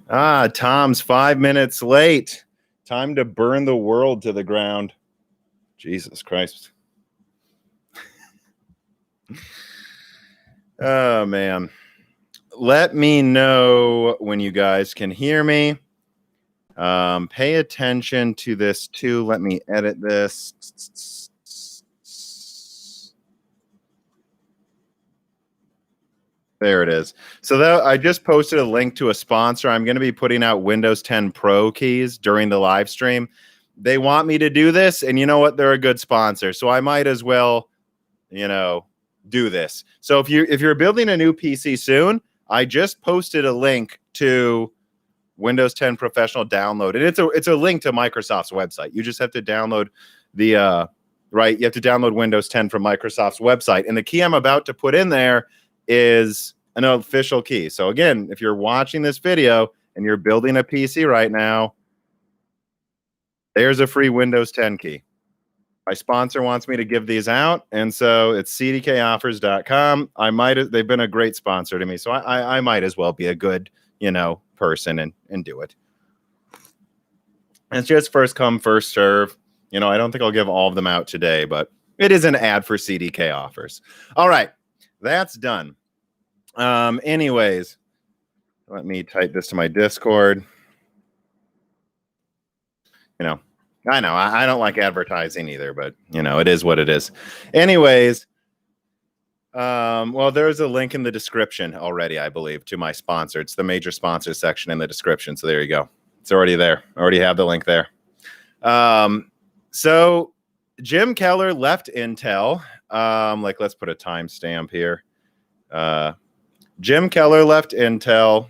Tom's 5 minutes late. Time to burn the world to the ground. Jesus Christ. Oh, man. Let me know when you guys can hear me. Pay attention to this, too. Let me edit this. There it is. So I just posted a link to a sponsor. I'm going to be putting out Windows 10 Pro keys during the live stream. They want me to do this, and you know what? They're a good sponsor, so I might as well, do this. So if you're building a new PC soon, I just posted a link to Windows 10 Professional download, and it's a link to Microsoft's website. You just have to download you have to download Windows 10 from Microsoft's website, and the key I'm about to put in there is an official key. So again, if you're watching this video and you're building a PC right now, there's a free Windows 10 key. My sponsor wants me to give these out, and so it's cdkoffers.com. They've been a great sponsor to me, so I might as well be a good, person and do it. It's just first come, first serve. I don't think I'll give all of them out today, but it is an ad for CDK offers. All right. That's done. Anyways, let me type this to my Discord. I know I don't like advertising either, but it is what it is. Anyways, well, there's a link in the description already, I believe, to my sponsor. It's the major sponsor section in the description. So there you go. It's already there. I already have the link there. So Jim Keller left Intel. Let's put a timestamp here. Jim Keller left Intel.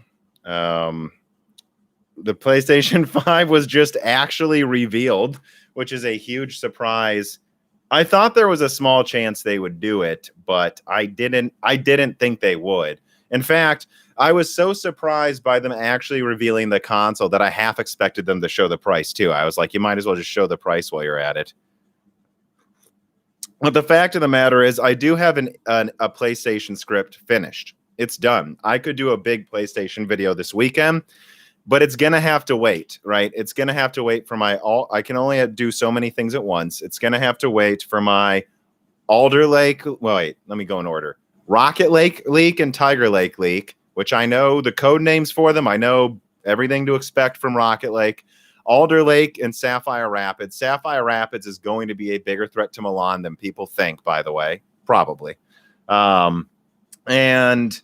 The PlayStation 5 was just actually revealed, which is a huge surprise. I thought there was a small chance they would do it, but I didn't think they would. In fact, I was so surprised by them actually revealing the console that I half expected them to show the price too. I was like, you might as well just show the price while you're at it. But the fact of the matter is, I do have a PlayStation script finished. It's done. I could do a big PlayStation video this weekend, but it's going to have to wait, right? It's going to have to wait for I can only do so many things at once. It's going to have to wait for my Alder Lake. Well, wait, let me go in order. Rocket Lake leak and Tiger Lake leak, which I know the code names for them. I know everything to expect from Rocket Lake. Alder Lake and Sapphire Rapids. Sapphire Rapids is going to be a bigger threat to Milan than people think, by the way. Probably. And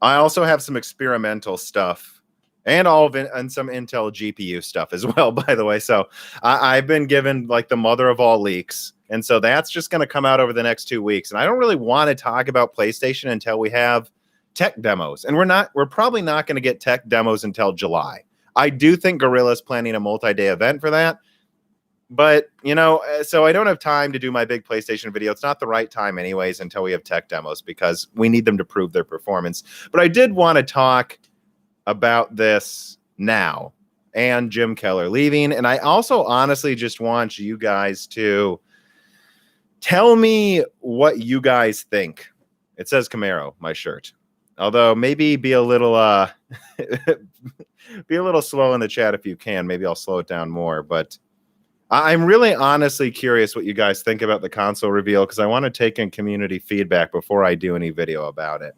I also have some experimental stuff and some Intel GPU stuff as well, by the way. So I've been given the mother of all leaks. And so that's just going to come out over the next 2 weeks. And I don't really want to talk about PlayStation until we have tech demos. And we're probably not going to get tech demos until July. I do think Gorilla's planning a multi-day event for that. But, so I don't have time to do my big PlayStation video. It's not the right time anyways until we have tech demos because we need them to prove their performance. But I did want to talk about this now and Jim Keller leaving. And I also honestly just want you guys to tell me what you guys think. It says Camaro, my shirt. Although maybe be a little slow in the chat if you can. Maybe I'll slow it down more. But I'm really honestly curious what you guys think about the console reveal because I want to take in community feedback before I do any video about it.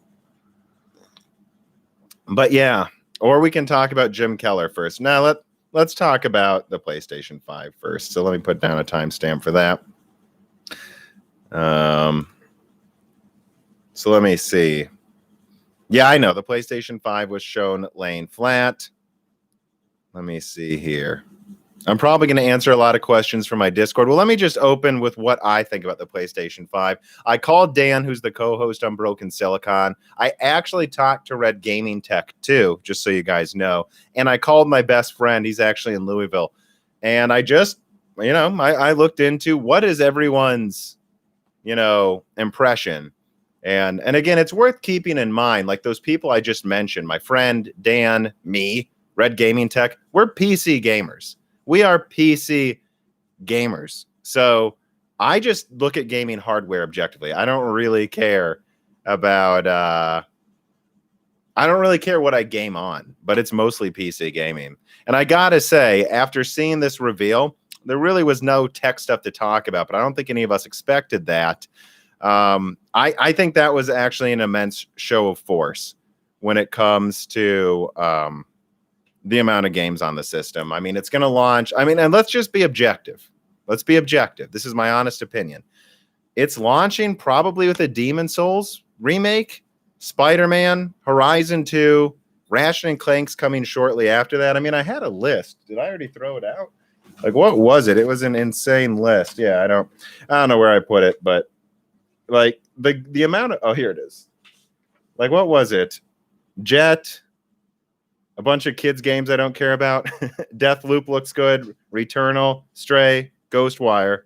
But yeah, or we can talk about Jim Keller first. Now let's talk about the PlayStation 5 first. So let me put down a timestamp for that. So let me see. Yeah, I know the PlayStation 5 was shown laying flat. Let me see here. I'm probably going to answer a lot of questions from my Discord. Well, let me just open with what I think about the PlayStation 5. I called Dan, who's the co-host on Broken Silicon. I actually talked to Red Gaming Tech, too, just so you guys know. And I called my best friend. He's actually in Louisville. And I just, I looked into what is everyone's, impression. And again, it's worth keeping in mind, like those people I just mentioned, my friend, Dan, me, Red Gaming Tech, we're PC gamers. We are PC gamers. So I just look at gaming hardware objectively. I don't really care about, I don't really care what I game on, but it's mostly PC gaming. And I gotta say, after seeing this reveal, there really was no tech stuff to talk about, but I don't think any of us expected that. I think that was actually an immense show of force when it comes to the amount of games on the system. I mean, it's going to launch. I mean, and let's just be objective. Let's be objective. This is my honest opinion. It's launching probably with a Demon Souls remake, Spider-Man, Horizon 2, Ratchet and Clank's coming shortly after that. I mean, I had a list. Did I already throw it out? Like, what was it? It was an insane list. Yeah, I don't know where I put it, but like the amount of, oh, here it is. Like, what was it? Jet, a bunch of kids games I don't care about. Deathloop looks good. Returnal, Stray, Ghostwire,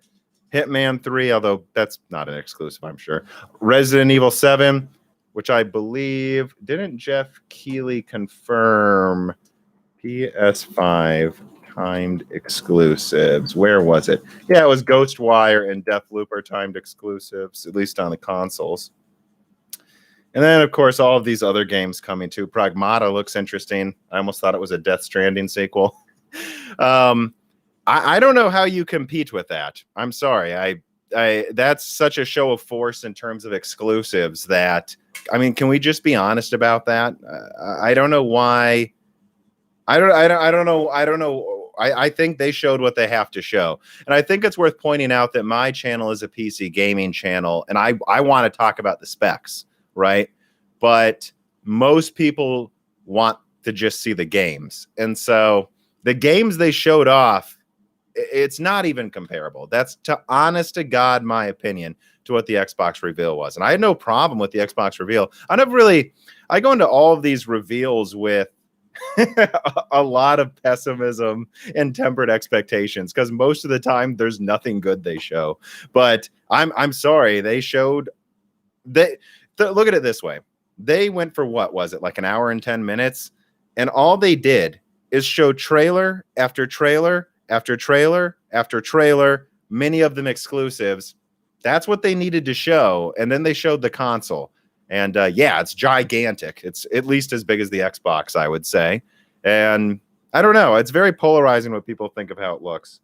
Hitman 3, although that's not an exclusive, I'm sure. Resident Evil 7, which I believe, didn't Jeff Keighley confirm PS5 timed exclusives? Where was it? Yeah, it was Ghostwire and Deathloop are timed exclusives, at least on the consoles. And then, of course, all of these other games coming too. Pragmata looks interesting. I almost thought it was a Death Stranding sequel. I don't know how you compete with that. I'm sorry. I that's such a show of force in terms of exclusives that, I mean, can we just be honest about that? I don't know why. I don't know. I think they showed what they have to show. And I think it's worth pointing out that my channel is a PC gaming channel, and I want to talk about the specs, right? But most people want to just see the games. And so the games they showed off, it's not even comparable. That's, to honest to God, my opinion, to what the Xbox reveal was. And I had no problem with the Xbox reveal. I go into all of these reveals with a lot of pessimism and tempered expectations, because most of the time there's nothing good they show. But I'm sorry, they showed look at it this way. They went for, what was it, like an hour and 10 minutes, and all they did is show trailer after trailer after trailer after trailer, many of them exclusives. That's what they needed to show, and then they showed the console. And yeah, it's gigantic. It's at least as big as the Xbox, I would say. And I don't know. It's very polarizing what people think of how it looks.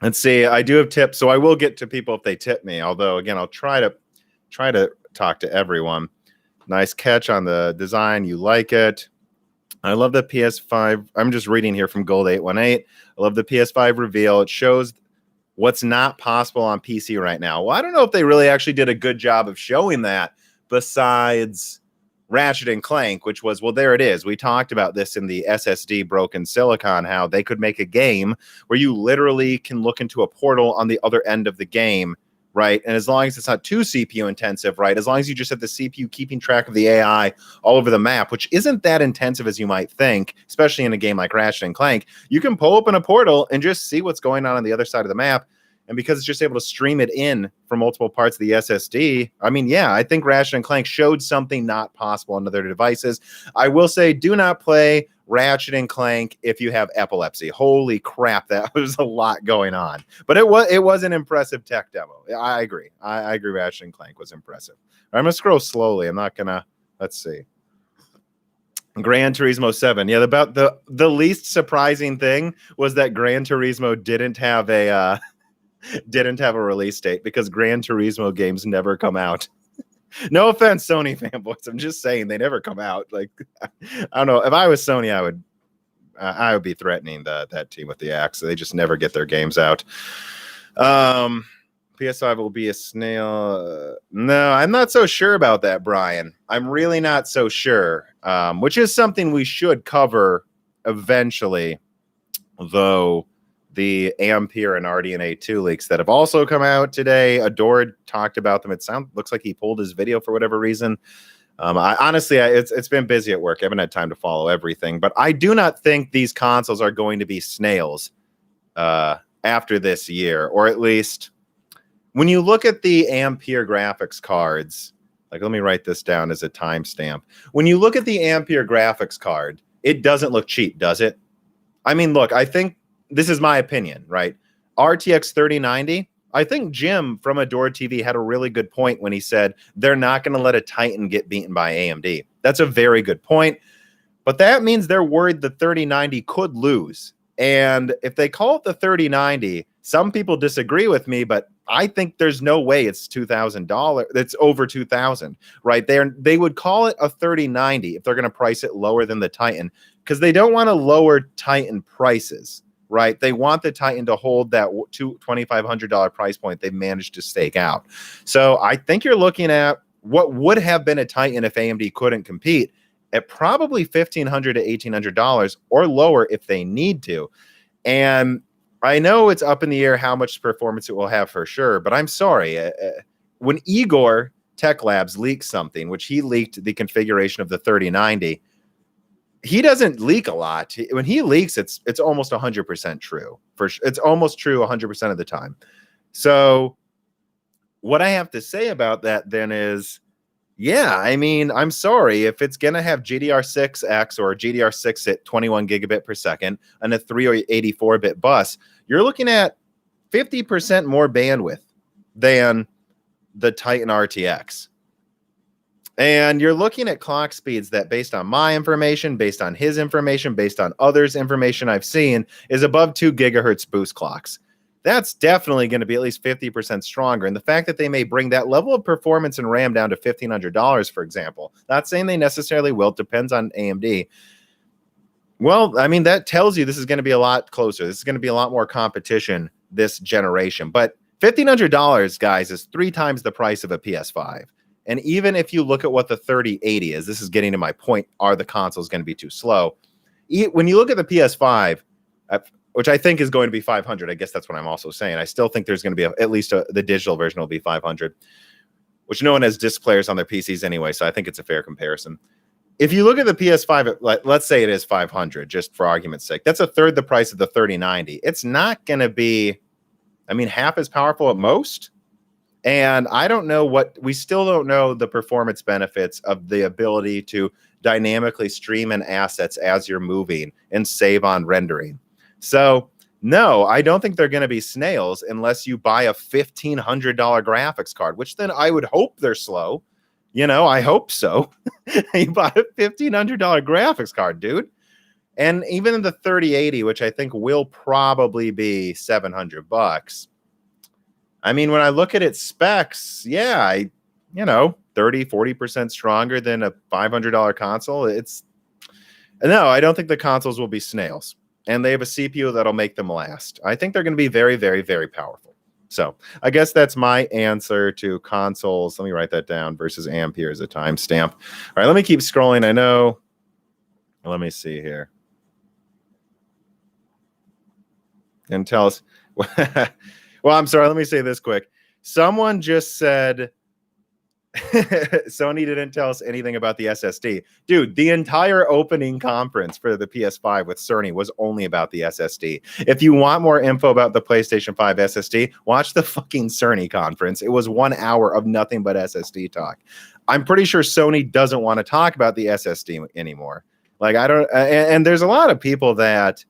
Let's see. I do have tips, so I will get to people if they tip me. Although, again, I'll try to talk to everyone. Nice catch on the design. You like it. I love the PS5. I'm just reading here from Gold818. I love the PS5 reveal. It shows what's not possible on PC right now. Well, I don't know if they really actually did a good job of showing that, besides Ratchet and Clank, which was, well, there it is. We talked about this in the SSD Broken Silicon, how they could make a game where you literally can look into a portal on the other end of the game, right? And as long as it's not too CPU intensive, right? As long as you just have the CPU keeping track of the AI all over the map, which isn't that intensive as you might think, especially in a game like Ratchet and Clank, you can pull open a portal and just see what's going on the other side of the map. And because it's just able to stream it in from multiple parts of the SSD, I mean, yeah, I think Ratchet and Clank showed something not possible on other devices. I will say, do not play Ratchet and Clank if you have epilepsy. Holy crap, that was a lot going on. But it was an impressive tech demo. I agree. I agree Ratchet and Clank was impressive. I'm going to scroll slowly. I'm not going to, let's see. Gran Turismo 7. Yeah, about the least surprising thing was that Gran Turismo didn't have a release date, because Gran Turismo games never come out. No offense, Sony fanboys. I'm just saying they never come out. Like, I don't know. If I was Sony, I would be threatening that team with the axe. They just never get their games out. PS5 will be a snail. No, I'm not so sure about that, Brian. I'm really not so sure. Which is something we should cover eventually, though. The Ampere and RDNA 2 leaks that have also come out today. Adored talked about them. Looks like he pulled his video for whatever reason. It's been busy at work. I haven't had time to follow everything, but I do not think these consoles are going to be snails after this year, or at least when you look at the Ampere graphics cards. Like, let me write this down as a timestamp. When you look at the Ampere graphics card, it doesn't look cheap, does it? I mean, look, I think this is my opinion, right? RTX 3090, I think Jim from Adored TV had a really good point when he said they're not going to let a Titan get beaten by AMD. That's a very good point. But that means they're worried the 3090 could lose. And if they call it the 3090, some people disagree with me, but I think there's no way it's $2,000. It's over 2,000, right? They would call it a 3090 if they're going to price it lower than the Titan, because they don't want to lower Titan prices, right? They want the Titan to hold that $2,500 price point they've managed to stake out. So I think you're looking at what would have been a Titan if AMD couldn't compete at probably $1,500 to $1,800 or lower if they need to. And I know it's up in the air how much performance it will have for sure, but I'm sorry. When Igor Tech Labs leaks something, which he leaked the configuration of the 3090, he doesn't leak a lot. When he leaks, it's almost 100% true. It's almost true 100% of the time. So what I have to say about that then is, yeah, I mean, I'm sorry. If it's going to have GDR6X or GDR6 at 21 gigabit per second and a 384-bit bus, you're looking at 50% more bandwidth than the Titan RTX. And you're looking at clock speeds that, based on my information, based on his information, based on others' information I've seen, is above 2 gigahertz boost clocks. That's definitely going to be at least 50% stronger. And the fact that they may bring that level of performance and RAM down to $1,500, for example, not saying they necessarily will, it depends on AMD. Well, I mean, that tells you this is going to be a lot closer. This is going to be a lot more competition this generation. But $1,500, guys, is 3 times the price of a PS5. And even if you look at what the 3080 is, this is getting to my point, are the consoles going to be too slow? When you look at the PS5, which I think is going to be 500. I guess that's what I'm also saying. I still think there's going to be at least the digital version will be 500, which no one has disc players on their PCs anyway, so I think it's a fair comparison. If you look at the PS5, let's say it is 500, just for argument's sake, that's a third the price of the 3090. It's not going to be, I mean, half as powerful at most. And I don't know we still don't know the performance benefits of the ability to dynamically stream in assets as you're moving and save on rendering. So, no, I don't think they're going to be snails unless you buy a $1,500 graphics card, which then I would hope they're slow. You know, I hope so. You buy a $1,500 graphics card, dude. And even in the 3080, which I think will probably be $700. I mean, when I look at its specs, yeah, 30-40% stronger than a $500 console. No, I don't think the consoles will be snails. And they have a CPU that'll make them last. I think they're going to be very, very, very powerful. So I guess that's my answer to consoles. Let me write that down versus Ampere as a timestamp. All right, let me keep scrolling. I know. Let me see here. And tell us. Well, I'm sorry. Let me say this quick. Someone just said Sony didn't tell us anything about the SSD. Dude, the entire opening conference for the PS5 with Sony was only about the SSD. If you want more info about the PlayStation 5 SSD, watch the fucking Sony conference. It was 1 hour of nothing but SSD talk. I'm pretty sure Sony doesn't want to talk about the SSD anymore. Like, I don't, and there's a lot of people that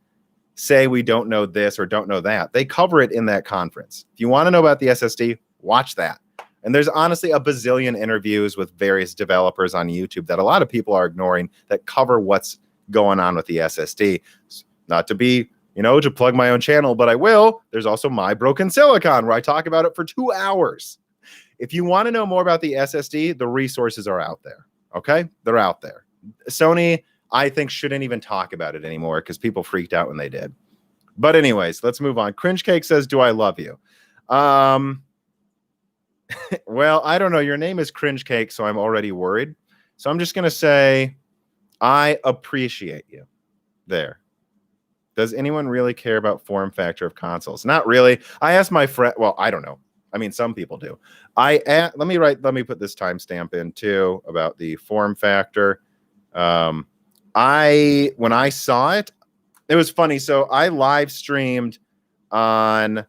say we don't know this or don't know that. They cover it in that conference. If you want to know about the SSD, watch that. And there's honestly a bazillion interviews with various developers on YouTube that a lot of people are ignoring that cover what's going on with the SSD. Not to be, to plug my own channel, but I will. There's also My Broken Silicon, where I talk about it for 2 hours. If you want to know more about the SSD, the resources are out there. Okay? They're out there. Sony, I think, shouldn't even talk about it anymore because people freaked out when they did. But anyways, let's move on. Cringe Cake says, do I love you? Well, I don't know. Your name is Cringe Cake, so I'm already worried. So I'm just going to say, I appreciate you. There. Does anyone really care about form factor of consoles? Not really. I asked my friend. Well, I don't know. I mean, some people do. Let me put this timestamp in too about the form factor. When I saw it, it was funny. So I live streamed on.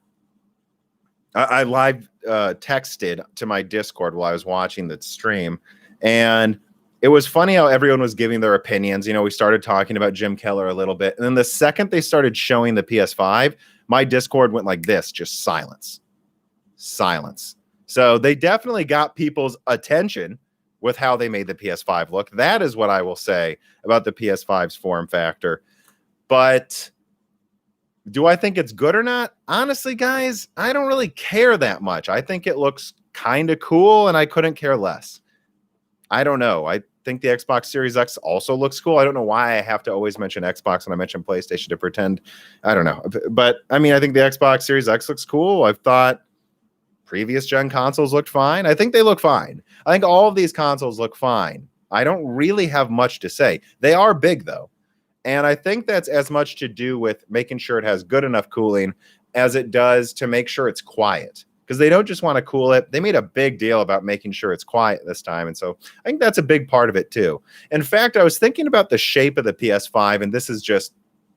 I live texted to my Discord while I was watching the stream, and it was funny how everyone was giving their opinions. We started talking about Jim Keller a little bit, and then the second they started showing the PS5, my Discord went like this, just silence. So they definitely got people's attention, with how they made the PS5 look. That is what I will say about the PS5's form factor. But do I think it's good or not? Honestly, guys, I don't really care that much. I think it looks kind of cool, and I couldn't care less. I don't know. I think the Xbox Series X also looks cool. I don't know why I have to always mention Xbox when I mention PlayStation to pretend. I don't know. But, I mean, I think the Xbox Series X looks cool. I've thought previous gen consoles looked fine. I think they look fine. I think all of these consoles look fine. I don't really have much to say. They are big, though. And I think that's as much to do with making sure it has good enough cooling as it does to make sure it's quiet. Because they don't just want to cool it. They made a big deal about making sure it's quiet this time. And so I think that's a big part of it, too. In fact, I was thinking about the shape of the PS5, and this is just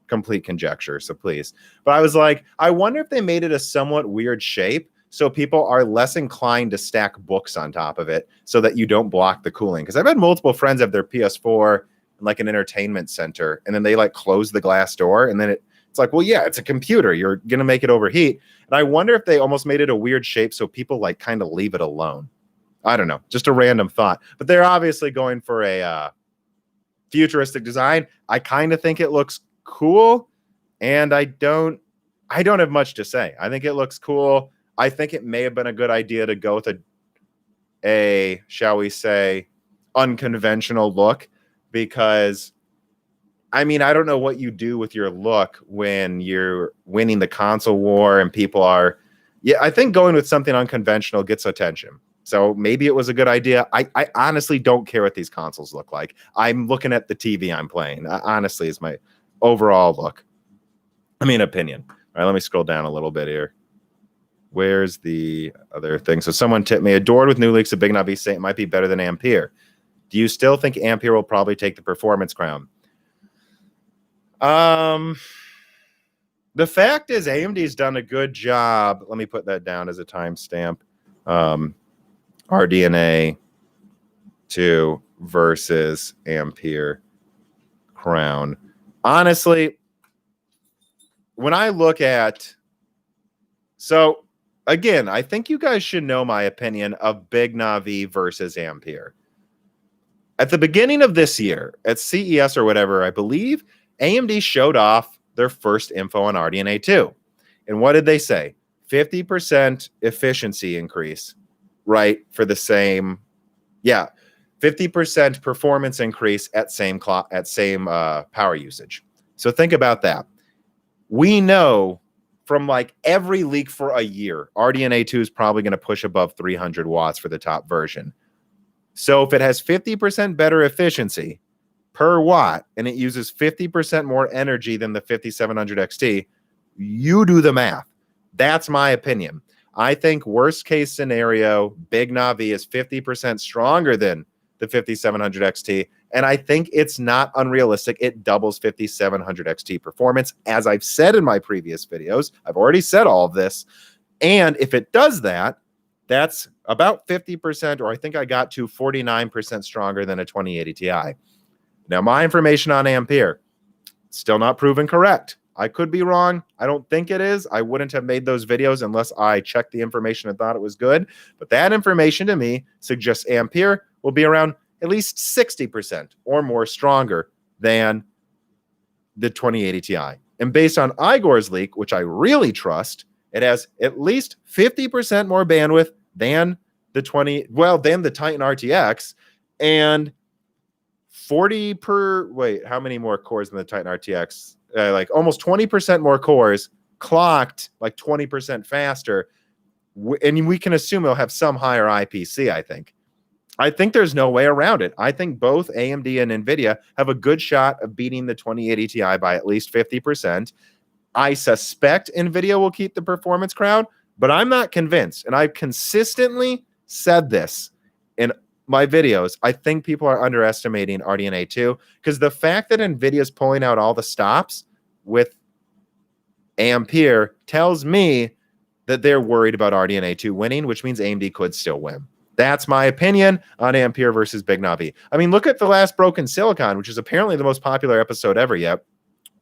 complete conjecture, so please. But I was like, I wonder if they made it a somewhat weird shape so people are less inclined to stack books on top of it so that you don't block the cooling. Because I've had multiple friends have their PS4 in like an entertainment center, and then they like close the glass door, and then it's like, well, yeah, it's a computer. You're going to make it overheat. And I wonder if they almost made it a weird shape so people like kind of leave it alone. I don't know. Just a random thought. But they're obviously going for a futuristic design. I kind of think it looks cool, and I don't have much to say. I think it looks cool. I think it may have been a good idea to go with a shall we say, unconventional look, because I mean, I don't know what you do with your look when you're winning the console war and people are, yeah, I think going with something unconventional gets attention. So maybe it was a good idea. I honestly don't care what these consoles look like. I'm looking at the TV I'm playing. Honestly, is my overall look. I mean, opinion. All right, let me scroll down a little bit here. Where's the other thing? So someone tipped me, adored with new leaks of Big Navi saying it might be better than Ampere. Do you still think Ampere will probably take the performance crown? The fact is AMD's done a good job. Let me put that down as a timestamp. RDNA 2 versus Ampere crown. Honestly, when I look at, so again, I think you guys should know my opinion of Big Navi versus Ampere. At the beginning of this year, at CES or whatever, I believe AMD showed off their first info on RDNA 2. And what did they say? 50% efficiency increase, right? For the same, 50% performance increase at same power usage. So think about that. We know from like every leak for a year, RDNA 2 is probably going to push above 300 watts for the top version. So if it has 50% better efficiency per watt and it uses 50% more energy than the 5700 XT, you do the math. That's my opinion. I think worst case scenario, Big Navi is 50% stronger than the 5700 XT. And I think it's not unrealistic. It doubles 5700 XT performance. As I've said in my previous videos, I've already said all of this. And if it does that, that's about 50%, or I think I got to 49% stronger than a 2080 Ti. Now, my information on Ampere, still not proven correct. I could be wrong. I don't think it is. I wouldn't have made those videos unless I checked the information and thought it was good. But that information to me suggests Ampere will be around at least 60% or more stronger than the 2080 Ti. And based on Igor's leak, which I really trust, it has at least 50% more bandwidth than the Titan RTX, and 40 how many more cores than the Titan RTX? Like almost 20% more cores, clocked like 20% faster. And we can assume it'll have some higher IPC, I think there's no way around it. I think both AMD and Nvidia have a good shot of beating the 2080 Ti by at least 50%. I suspect Nvidia will keep the performance crown, but I'm not convinced. And I've consistently said this in my videos. I think people are underestimating RDNA 2 because the fact that Nvidia is pulling out all the stops with Ampere tells me that they're worried about RDNA 2 winning, which means AMD could still win. That's my opinion on Ampere versus Big Navi. I mean, look at the last Broken Silicon, which is apparently the most popular episode ever yet,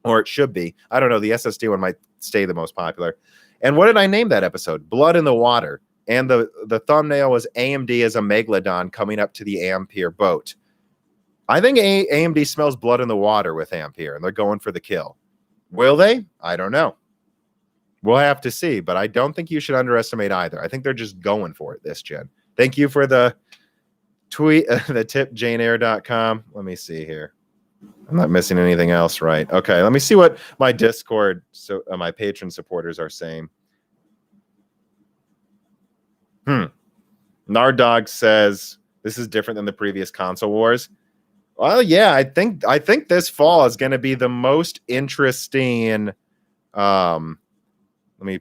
or it should be. I don't know. The SSD one might stay the most popular. And what did I name that episode? Blood in the Water. And the thumbnail was AMD as a megalodon coming up to the Ampere boat. I think AMD smells blood in the water with Ampere, and they're going for the kill. Will they? I don't know. We'll have to see, but I don't think you should underestimate either. I think they're just going for it this gen. Thank you for the tweet, the tip, janeair.com. Let me see here. I'm not missing anything else, right? Okay, let me see what my Discord, my patron supporters are saying. Nardog says this is different than the previous console wars. Well, yeah, I think this fall is going to be the most interesting. Let me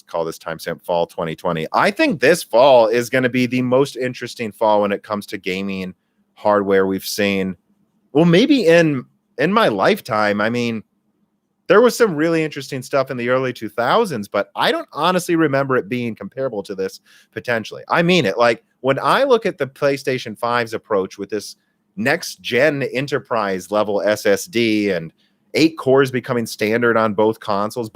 call this timestamp fall 2020. I think this fall is going to be the most interesting fall when it comes to gaming hardware we've seen. Well, maybe in my lifetime. I mean, there was some really interesting stuff in the early 2000s, but I don't honestly remember it being comparable to this potentially. I mean it. Like, when I look at the PlayStation 5's approach with this next gen enterprise level SSD and 8 cores becoming standard on both consoles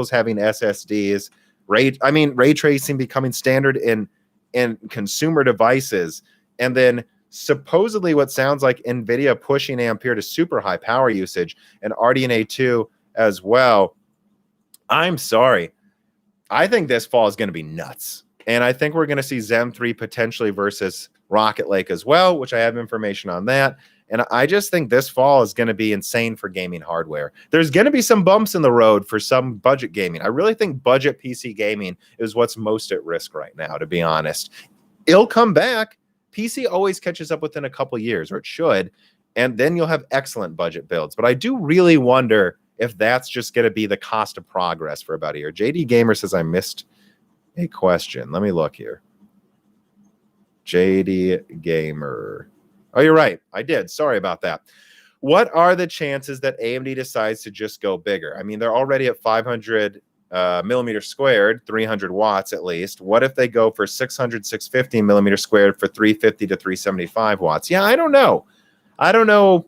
having SSDs, ray tracing becoming standard in consumer devices, and then supposedly what sounds like Nvidia pushing Ampere to super high power usage and RDNA 2 as well. I'm sorry. I think this fall is going to be nuts. And I think we're going to see Zen 3 potentially versus Rocket Lake as well, which I have information on that. And I just think this fall is going to be insane for gaming hardware. There's going to be some bumps in the road for some budget gaming. I really think budget PC gaming is what's most at risk right now, to be honest. It'll come back. PC always catches up within a couple years, or it should. And then you'll have excellent budget builds. But I do really wonder if that's just going to be the cost of progress for about a year. JD Gamer says I missed a question. Let me look here. JD Gamer. Oh, you're right. I did. Sorry about that. What are the chances that AMD decides to just go bigger? I mean, they're already at 500 millimeter squared, 300 watts at least. What if they go for 600, 650 millimeter squared for 350 to 375 watts? Yeah, I don't know. I don't know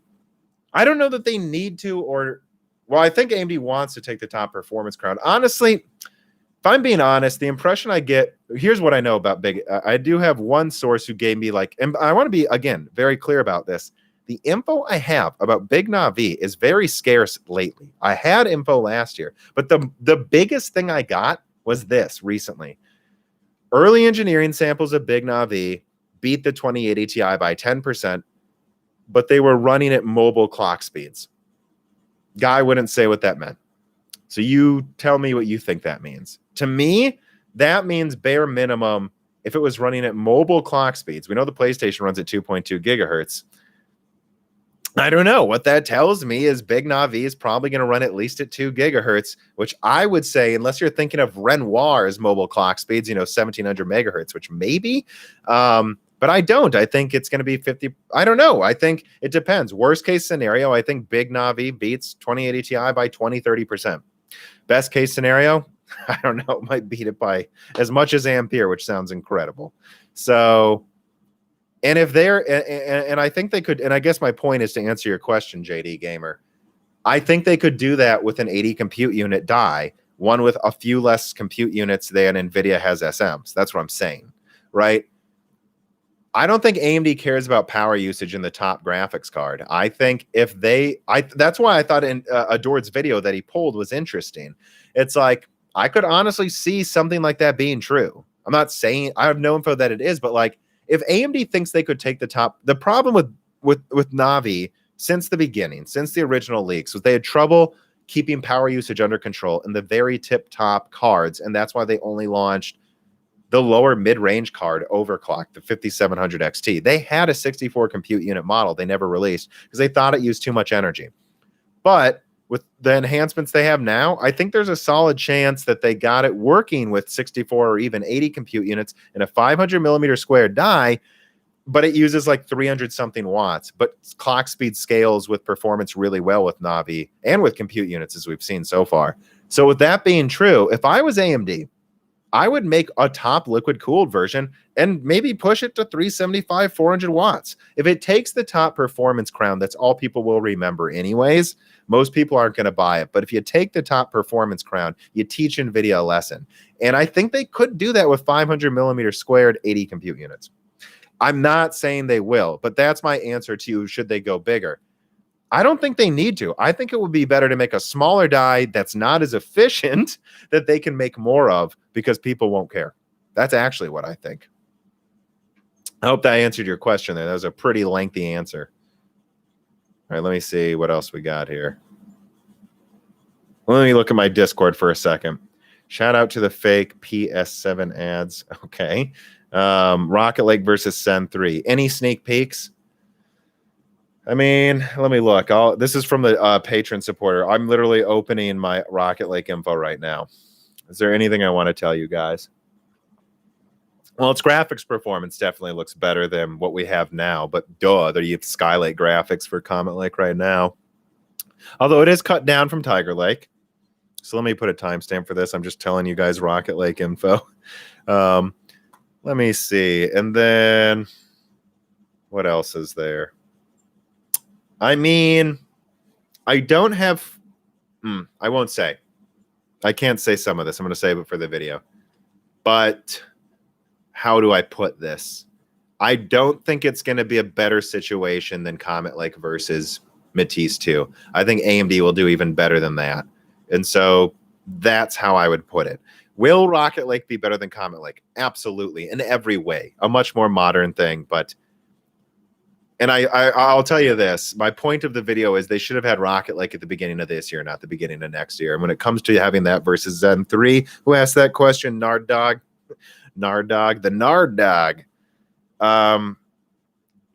that they need to, or, well, I think AMD wants to take the top performance crown. Honestly, if I'm being honest, the impression I get, here's what I know about Big. I do have one source who gave me and I want to be, again, very clear about this. The info I have about Big Navi is very scarce lately. I had info last year, but the biggest thing I got was this recently. Early engineering samples of Big Navi beat the 2080 Ti by 10%, but they were running at mobile clock speeds. Guy wouldn't say what that meant. So you tell me what you think that means. To me, that means bare minimum, if it was running at mobile clock speeds, we know the PlayStation runs at 2.2 gigahertz. I don't know. What that tells me is Big Navi is probably going to run at least at 2 gigahertz, which I would say, unless you're thinking of Renoir's mobile clock speeds, 1700 megahertz, which maybe, but I don't. I think it's going to be 50. I don't know. I think it depends. Worst case scenario, I think Big Navi beats 2080 Ti by 20, 30%. Best case scenario, I don't know. It might beat it by as much as Ampere, which sounds incredible. So, and if they're, and I think they could, and I guess my point is to answer your question, JD Gamer. I think they could do that with an 80 compute unit die, one with a few less compute units than Nvidia has SMs. That's what I'm saying, right? I don't think AMD cares about power usage in the top graphics card. I think if that's why I thought Adored's video that he pulled was interesting. It's like, I could honestly see something like that being true. I'm not saying, I have no info that it is, but like, if AMD thinks they could take the top, the problem with Navi since the beginning, since the original leaks, was they had trouble keeping power usage under control in the very tip-top cards, and that's why they only launched the lower mid-range card overclocked, the 5700 XT. They had a 64 compute unit model they never released because they thought it used too much energy. But with the enhancements they have now, I think there's a solid chance that they got it working with 64 or even 80 compute units in a 500 millimeter square die, but it uses like 300 something watts. But clock speed scales with performance really well with Navi and with compute units, as we've seen so far. So with that being true, if I was AMD, I would make a top liquid cooled version and maybe push it to 375, 400 watts. If it takes the top performance crown, that's all people will remember anyways. Most people aren't going to buy it. But if you take the top performance crown, you teach NVIDIA a lesson. And I think they could do that with 500 millimeter squared 80 compute units. I'm not saying they will, but that's my answer to you. Should they go bigger? I don't think they need to. I think it would be better to make a smaller die that's not as efficient that they can make more of because people won't care. That's actually what I think. I hope that answered your question there. That was a pretty lengthy answer. All right, let me see what else we got here. Let me look at my Discord for a second. Shout out to the fake PS7 ads. Okay. Rocket Lake versus Zen 3. Any sneak peeks? I mean, let me look. This is from the patron supporter. I'm literally opening my Rocket Lake info right now. Is there anything I want to tell you guys? Well, its graphics performance definitely looks better than what we have now, but duh, there you have Skylake graphics for Comet Lake right now. Although it is cut down from Tiger Lake. So let me put a timestamp for this. I'm just telling you guys Rocket Lake info. Let me see. And then what else is there? I mean, I don't have, I won't say. I can't say some of this. I'm going to save it for the video. But how do I put this? I don't think it's going to be a better situation than Comet Lake versus Matisse 2. I think AMD will do even better than that. And so that's how I would put it. Will Rocket Lake be better than Comet Lake? Absolutely, in every way. A much more modern thing, but... And I'll tell you this. My point of the video is they should have had Rocket Lake at the beginning of this year, not the beginning of next year. And when it comes to having that versus Zen 3, who asked that question? Nard Dog. The Nard Dog.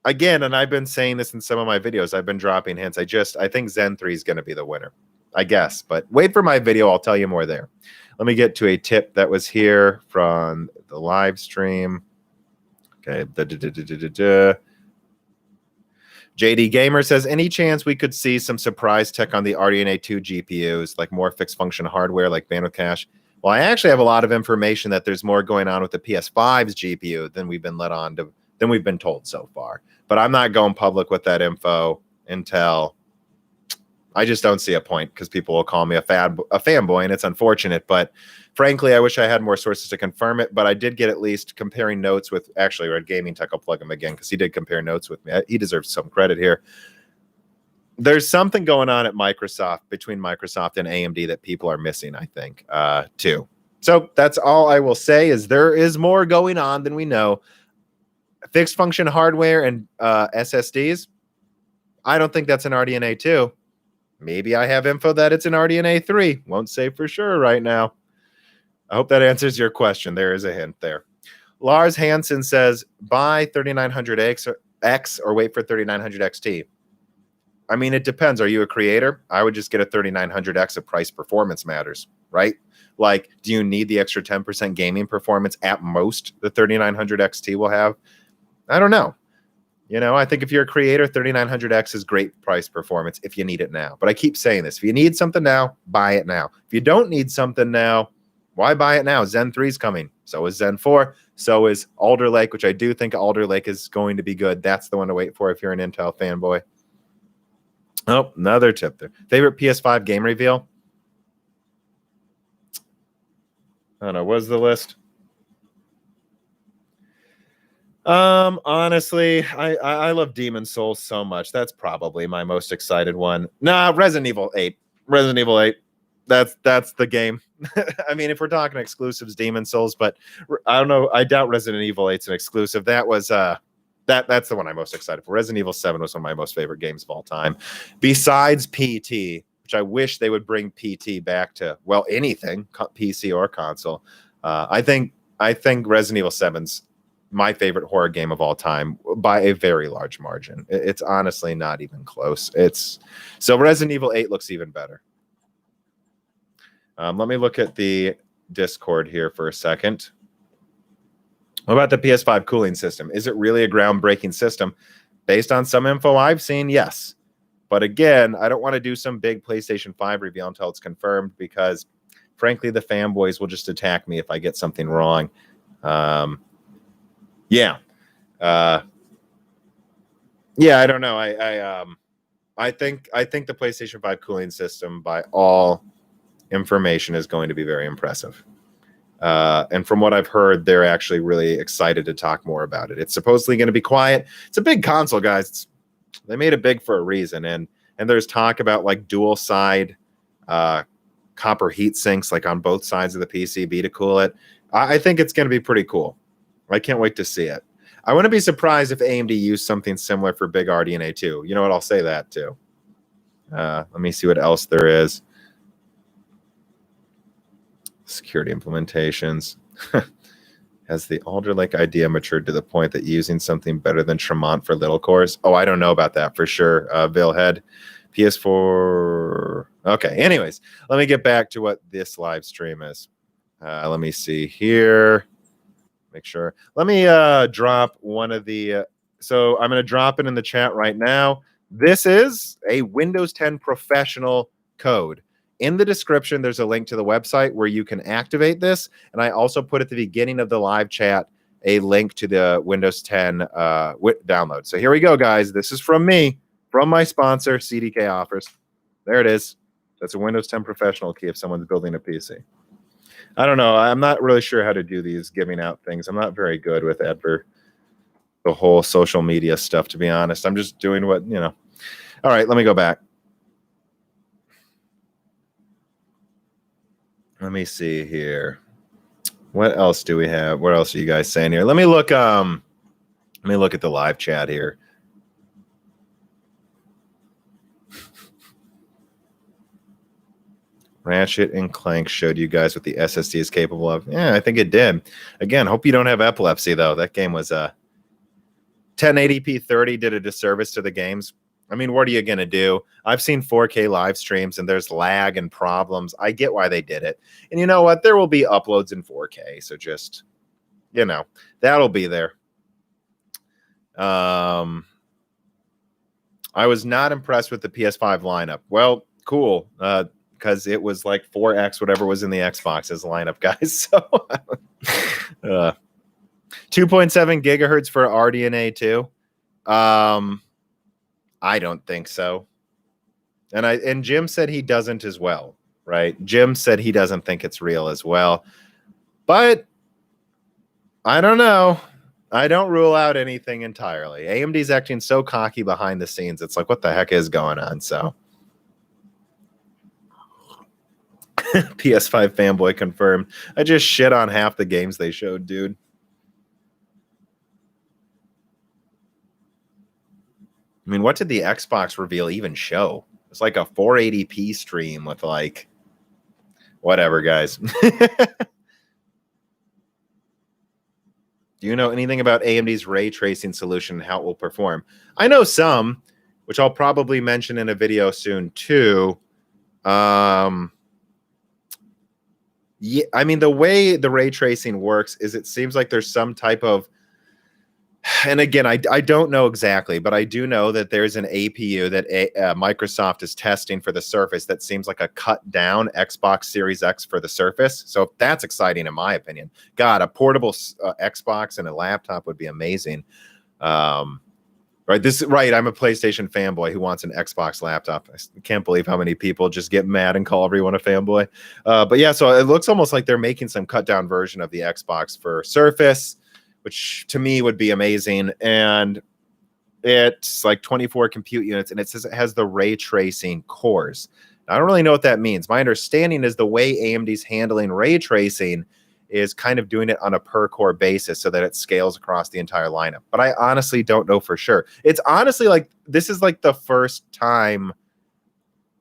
Again, and I've been saying this in some of my videos. I've been dropping hints. I think Zen 3 is going to be the winner, I guess. But wait for my video. I'll tell you more there. Let me get to a tip that was here from the live stream. Okay. JD Gamer says, any chance we could see some surprise tech on the RDNA 2 GPUs, like more fixed function hardware, like bandwidth cache? Well, I actually have a lot of information that there's more going on with the PS5's GPU than we've been told so far. But I'm not going public with that info until I just don't see a point, because people will call me a fanboy, and it's unfortunate. But frankly, I wish I had more sources to confirm it. But I did get at least comparing notes with, actually, Red Gaming Tech. I'll plug him again because he did compare notes with me. He deserves some credit here. There's something going on at Microsoft, between Microsoft and AMD, that people are missing, I think, too. So that's all I will say, is there is more going on than we know. Fixed function hardware and SSDs, I don't think that's an RDNA 2. Maybe I have info that it's an RDNA 3. Won't say for sure right now. I hope that answers your question. There is a hint there. Lars Hansen says, buy 3900X or wait for 3900 XT. I mean, it depends. Are you a creator? I would just get a 3900X if price performance matters, right? Like, do you need the extra 10% gaming performance at most the 3900 XT will have? I don't know. You know, I think if you're a creator, 3900X is great price performance if you need it now. But I keep saying this. If you need something now, buy it now. If you don't need something now, why buy it now? Zen 3 is coming. So is Zen 4. So is Alder Lake, which I do think Alder Lake is going to be good. That's the one to wait for if you're an Intel fanboy. Oh, another tip there. Favorite PS5 game reveal? I don't know. What's the list? Honestly, I love Demon Souls so much. That's probably my most excited one. Nah, Resident Evil 8. Resident Evil 8. That's the game. I mean, if we're talking exclusives, Demon Souls, but I don't know. I doubt Resident Evil 8's an exclusive. That was that's the one I'm most excited for. Resident Evil 7 was one of my most favorite games of all time. Besides PT, which I wish they would bring PT back to, well, anything, PC or console. I think Resident Evil 7's my favorite horror game of all time by a very large margin. It's honestly not even close. So Resident Evil 8 looks even better. Let me look at the Discord here for a second. What about the PS5 cooling system? Is it really a groundbreaking system? Based on some info I've seen, yes. But again, I don't want to do some big PlayStation 5 reveal until it's confirmed, because frankly, the fanboys will just attack me if I get something wrong. Yeah. Yeah, I don't know. I think the PlayStation 5 cooling system, by all information, is going to be very impressive. And from what I've heard, they're actually really excited to talk more about it. It's supposedly going to be quiet. It's a big console, guys. They made it big for a reason. And there's talk about like dual side copper heat sinks, like on both sides of the PCB to cool it. I think it's going to be pretty cool. I can't wait to see it. I wouldn't be surprised if AMD used something similar for big RDNA too. You know what? I'll say that too. Let me see what else there is. Security implementations. Has the Alder Lake idea matured to the point that using something better than Tremont for little cores? Oh, I don't know about that for sure. Valehead, PS4. Okay, anyways, let me get back to what this live stream is. Let me see here. Make sure. Let me drop one of the... so I'm going to drop it in the chat right now. This is a Windows 10 professional code. In the description, there's a link to the website where you can activate this. And I also put at the beginning of the live chat a link to the Windows 10 download. So here we go, guys. This is from me, from my sponsor, CDK Offers. There it is. That's a Windows 10 professional key if someone's building a PC. I don't know. I'm not really sure how to do these giving out things. I'm not very good with the whole social media stuff, to be honest. I'm just doing what, you know. All right, let me go back. Let me see here. What else do we have? What else are you guys saying here? Let me look at the live chat here. Ratchet and Clank showed you guys what the SSD is capable of. Yeah, I think it did. Again, hope you don't have epilepsy, though. That game was 1080p 30 did a disservice to the games. I mean, what are you going to do? I've seen 4K live streams, and there's lag and problems. I get why they did it. And you know what? There will be uploads in 4K, so just, you know, that'll be there. I was not impressed with the PS5 lineup. Well, cool. Because it was like 4x whatever was in the Xbox as a lineup, guys. So 2.7 gigahertz for RDNA 2. I don't think so. And Jim said he doesn't as well, right? Jim said he doesn't think it's real as well. But I don't know. I don't rule out anything entirely. AMD's acting so cocky behind the scenes. It's like, what the heck is going on? So PS5 fanboy confirmed. I just shit on half the games they showed, dude. I mean, what did the Xbox reveal even show? It's like a 480p stream with like whatever, guys. Do you know anything about AMD's ray tracing solution and how it will perform? I know some, which I'll probably mention in a video soon too. Yeah, I mean, the way the ray tracing works is it seems like there's some type of, and again, I don't know exactly, but I do know that there's an APU that Microsoft is testing for the Surface that seems like a cut down Xbox Series X for the Surface. So that's exciting in my opinion. God, a portable Xbox and a laptop would be amazing. Right, I'm a PlayStation fanboy who wants an Xbox laptop. I can't believe how many people just get mad and call everyone a fanboy. But yeah, so it looks almost like they're making some cut down version of the Xbox for Surface, which to me would be amazing. And it's like 24 compute units, and it says it has the ray tracing cores. Now, I don't really know what that means. My understanding is the way AMD's handling ray tracing is kind of doing it on a per core basis so that it scales across the entire lineup. But I honestly don't know for sure. It's honestly like, this is like the first time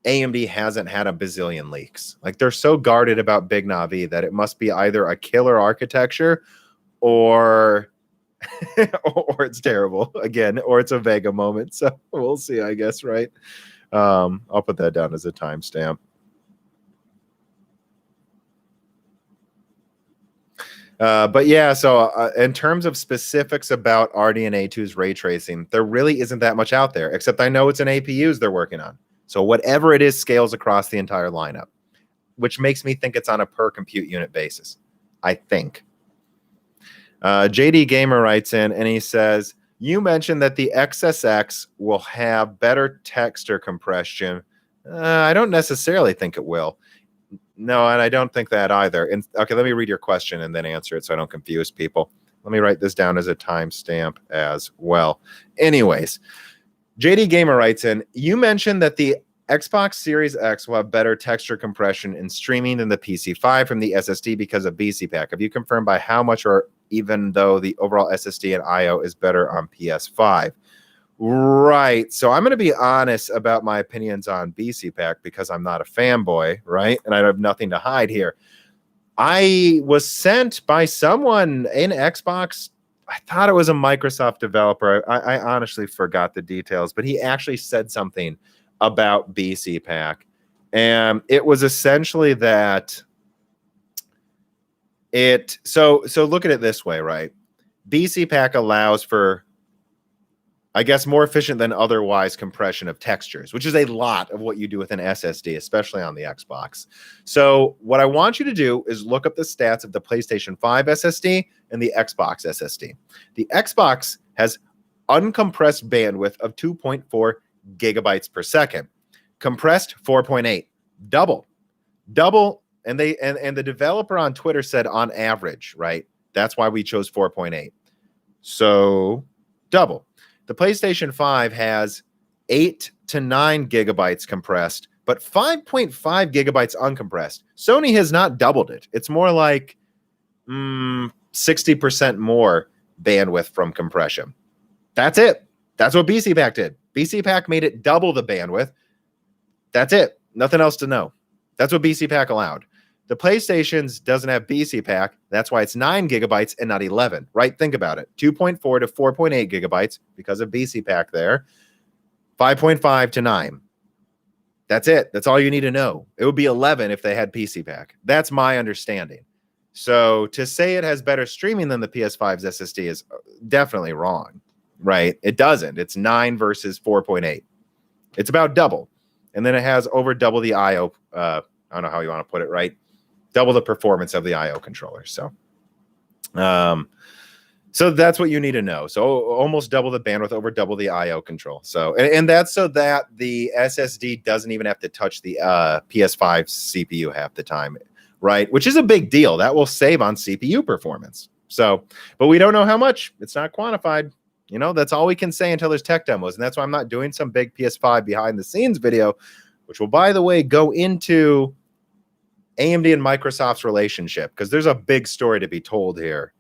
AMD hasn't had a bazillion leaks. Like, they're so guarded about Big Navi that it must be either a killer architecture or or it's terrible again, or it's a Vega moment. So we'll see, I guess, right? I'll put that down as a timestamp. But yeah, so in terms of specifics about RDNA 2's ray tracing, there really isn't that much out there, except I know it's an APUs they're working on. So whatever it is scales across the entire lineup. which makes me think it's on a per compute unit basis. I think. JD Gamer writes in and he says, you mentioned that the XSX will have better texture compression. I don't necessarily think it will. No, and I don't think that either. And okay, let me read your question and then answer it so I don't confuse people. Let me write this down as a timestamp as well. Anyways, JD Gamer writes in, you mentioned that the Xbox Series X will have better texture compression in streaming than the PC5 from the SSD because of BCPack. Have you confirmed by how much, or even though the overall SSD and IO is better on PS5? Right. So I'm going to be honest about my opinions on BCPack because I'm not a fanboy, right? And I have nothing to hide here. I was sent by someone in Xbox. I thought it was a Microsoft developer. I honestly forgot the details, but he actually said something about BCPack. And it was essentially that so look at it this way, right? BCPack allows for, I guess, more efficient than otherwise compression of textures, which is a lot of what you do with an SSD, especially on the Xbox. So what I want you to do is look up the stats of the PlayStation 5 SSD and the Xbox SSD. The Xbox has uncompressed bandwidth of 2.4 gigabytes per second, compressed 4.8, double. And the developer on Twitter said on average, right? That's why we chose 4.8. So double. The PlayStation 5 has 8 to 9 gigabytes compressed, but 5.5 gigabytes uncompressed. Sony has not doubled it. It's more like 60% more bandwidth from compression. That's it. That's what BCPack did. BCPack made it double the bandwidth. That's it. Nothing else to know. That's what BCPack allowed. The PlayStation's doesn't have BCPack. That's why it's 9 gigabytes and not 11, right? Think about it. 2.4 to 4.8 gigabytes because of BCPack there. 5.5 to 9. That's it. That's all you need to know. It would be 11 if they had BCPack. That's my understanding. So to say it has better streaming than the PS5's SSD is definitely wrong, right? It doesn't. It's 9 versus 4.8. It's about double. And then it has over double the IO. I don't know how you want to put it, right? Double the performance of the IO controller. So that's what you need to know. So almost double the bandwidth, over double the IO control. So, and that's so that the SSD doesn't even have to touch the PS5 CPU half the time, right? Which is a big deal. That will save on CPU performance. So, but we don't know how much. It's not quantified. You know, that's all we can say until there's tech demos. And that's why I'm not doing some big PS5 behind the scenes video, which will, by the way, go into AMD and Microsoft's relationship, because there's a big story to be told here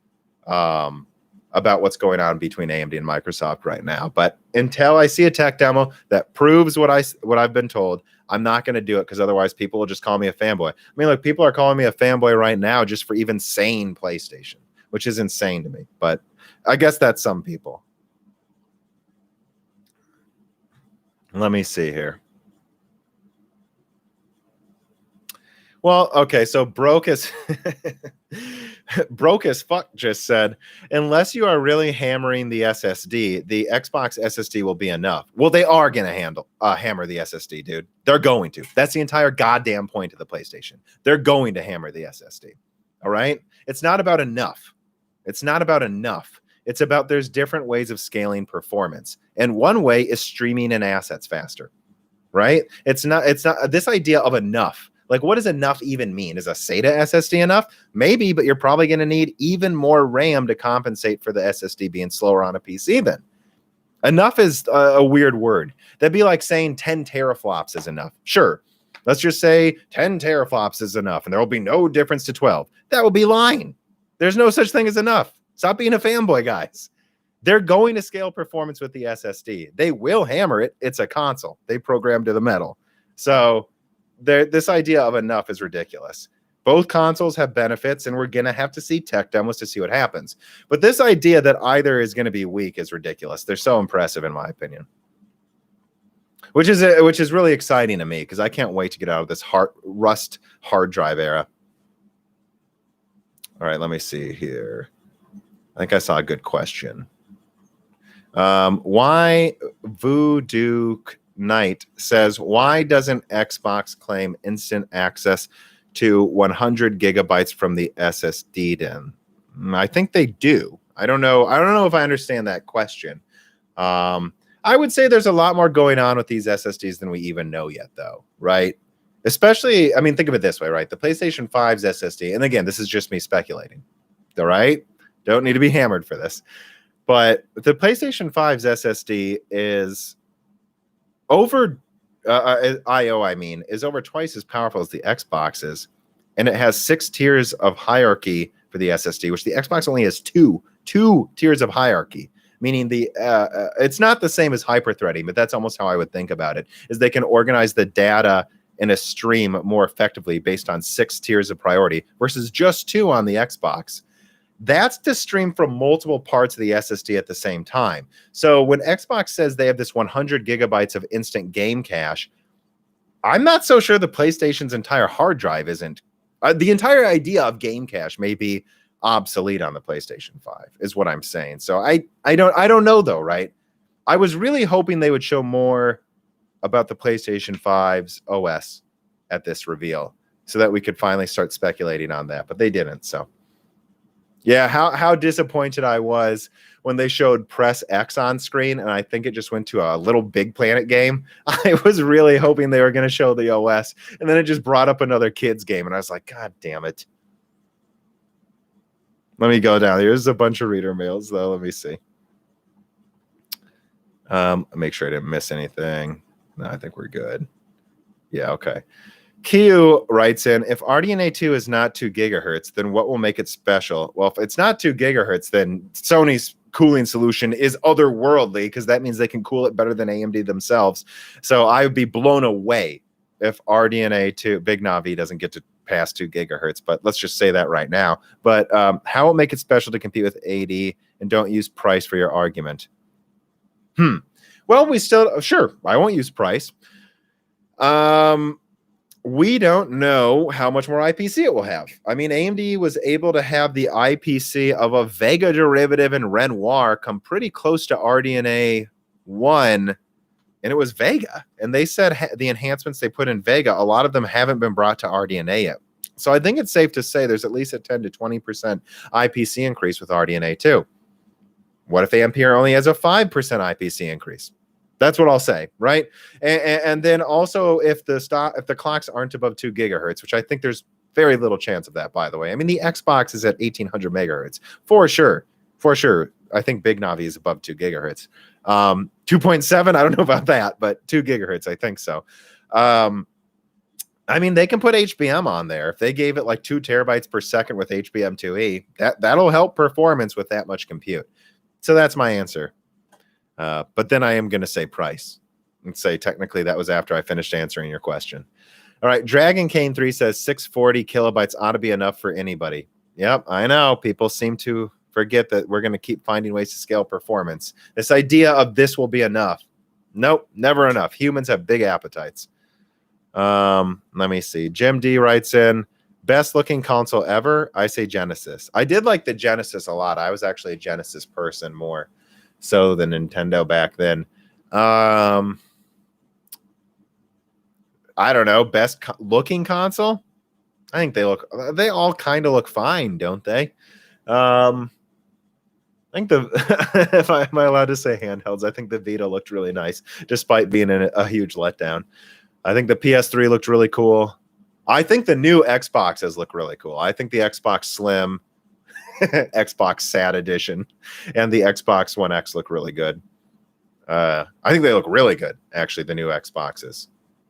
about what's going on between AMD and Microsoft right now. But until I see a tech demo that proves what I've been told, I'm not going to do it, because otherwise people will just call me a fanboy. I mean, look, people are calling me a fanboy right now just for even saying PlayStation, which is insane to me. But I guess that's some people. Let me see here. Well, okay, so broke as fuck just said, unless you are really hammering the SSD, the Xbox SSD will be enough. Well, they are going to hammer the SSD, dude. They're going to. That's the entire goddamn point of the PlayStation. They're going to hammer the SSD. All right? It's not about enough. It's not about enough. It's about there's different ways of scaling performance. And one way is streaming in assets faster. Right? It's not this idea of enough. Like, what does enough even mean? Is a SATA SSD enough? Maybe, but you're probably going to need even more RAM to compensate for the SSD being slower on a PC then. Enough is a weird word. That'd be like saying 10 teraflops is enough. Sure. Let's just say 10 teraflops is enough, and there will be no difference to 12. That would be lying. There's no such thing as enough. Stop being a fanboy, guys. They're going to scale performance with the SSD. They will hammer it. It's a console. They programmed to the metal. So this idea of enough is ridiculous. Both consoles have benefits, and we're going to have to see tech demos to see what happens. But this idea that either is going to be weak is ridiculous. They're so impressive, in my opinion. Which is really exciting to me, because I can't wait to get out of this Rust hard drive era. All right, let me see here. I think I saw a good question. Why Voodoo Knight says, why doesn't Xbox claim instant access to 100 gigabytes from the SSD then? I think they do. I don't know. I don't know if I understand that question. I would say there's a lot more going on with these SSDs than we even know yet, though, right? Especially, I mean, think of it this way, right? The PlayStation 5's SSD, and again, this is just me speculating, all right? Don't need to be hammered for this. But the PlayStation 5's SSD is over, IO, I mean, is over twice as powerful as the Xbox's, and it has 6 tiers of hierarchy for the SSD, which the Xbox only has two tiers of hierarchy. Meaning it's not the same as hyperthreading, but that's almost how I would think about it, is they can organize the data in a stream more effectively based on 6 tiers of priority versus just 2 on the Xbox. That's to stream from multiple parts of the SSD at the same time. So when Xbox says they have this 100 gigabytes of instant game cache, I'm not so sure the PlayStation's entire hard drive isn't. The entire idea of game cache may be obsolete on the PlayStation 5 is what I'm saying. So I don't know though, right? I was really hoping they would show more about the PlayStation 5's OS at this reveal so that we could finally start speculating on that, but they didn't. So yeah, how disappointed I was when they showed Press X on screen, and I think it just went to a Little Big Planet game. I was really hoping they were going to show the OS, and then it just brought up another kids game, and I was like, God damn it. Let me go down. Here's a bunch of reader mails, though. Let me see. Make sure I didn't miss anything. No, I think we're good. Yeah, okay. Q writes in, if RDNA 2 is not 2 gigahertz, then what will make it special? Well, if it's not 2 gigahertz, then Sony's cooling solution is otherworldly, because that means they can cool it better than AMD themselves. So I would be blown away if RDNA 2, Big Navi, doesn't get to past 2 gigahertz, but let's just say that right now. But how will make it special to compete with AD, and don't use price for your argument? Well, we still, sure, I won't use price. We don't know how much more IPC it will have. I mean, AMD was able to have the IPC of a Vega derivative in Renoir come pretty close to RDNA 1, and it was Vega. And they said the enhancements they put in Vega, a lot of them haven't been brought to RDNA yet. So I think it's safe to say there's at least a 10 to 20% IPC increase with RDNA 2. What if Ampere only has a 5% IPC increase? That's what I'll say, right? And then also, if the clocks aren't above 2 gigahertz, which I think there's very little chance of that, by the way. I mean, the Xbox is at 1800 megahertz for sure. I think Big Navi is above 2 gigahertz. 2.7, I don't know about that, but 2 gigahertz, I think so. I mean, they can put HBM on there. If they gave it like 2 terabytes per second with HBM2E, that'll help performance with that much compute. So that's my answer. But then I am going to say price and say technically that was after I finished answering your question. All right. Dragon Kane 3 says 640 kilobytes ought to be enough for anybody. Yep, I know. People seem to forget that we're going to keep finding ways to scale performance. This idea of this will be enough. Nope, never enough. Humans have big appetites. Let me see. Jim D writes in, best looking console ever. I say Genesis. I did like the Genesis a lot. I was actually a Genesis person more so than Nintendo back then. I don't know. Best looking console? I think they all kind of look fine, don't they? I think if am I allowed to say handhelds, I think the Vita looked really nice, despite being a huge letdown. I think the PS3 looked really cool. I think the new Xboxes look really cool. I think the Xbox Slim, Xbox Sad Edition, and the Xbox One X look really good. I think they look really good, actually, the new Xboxes.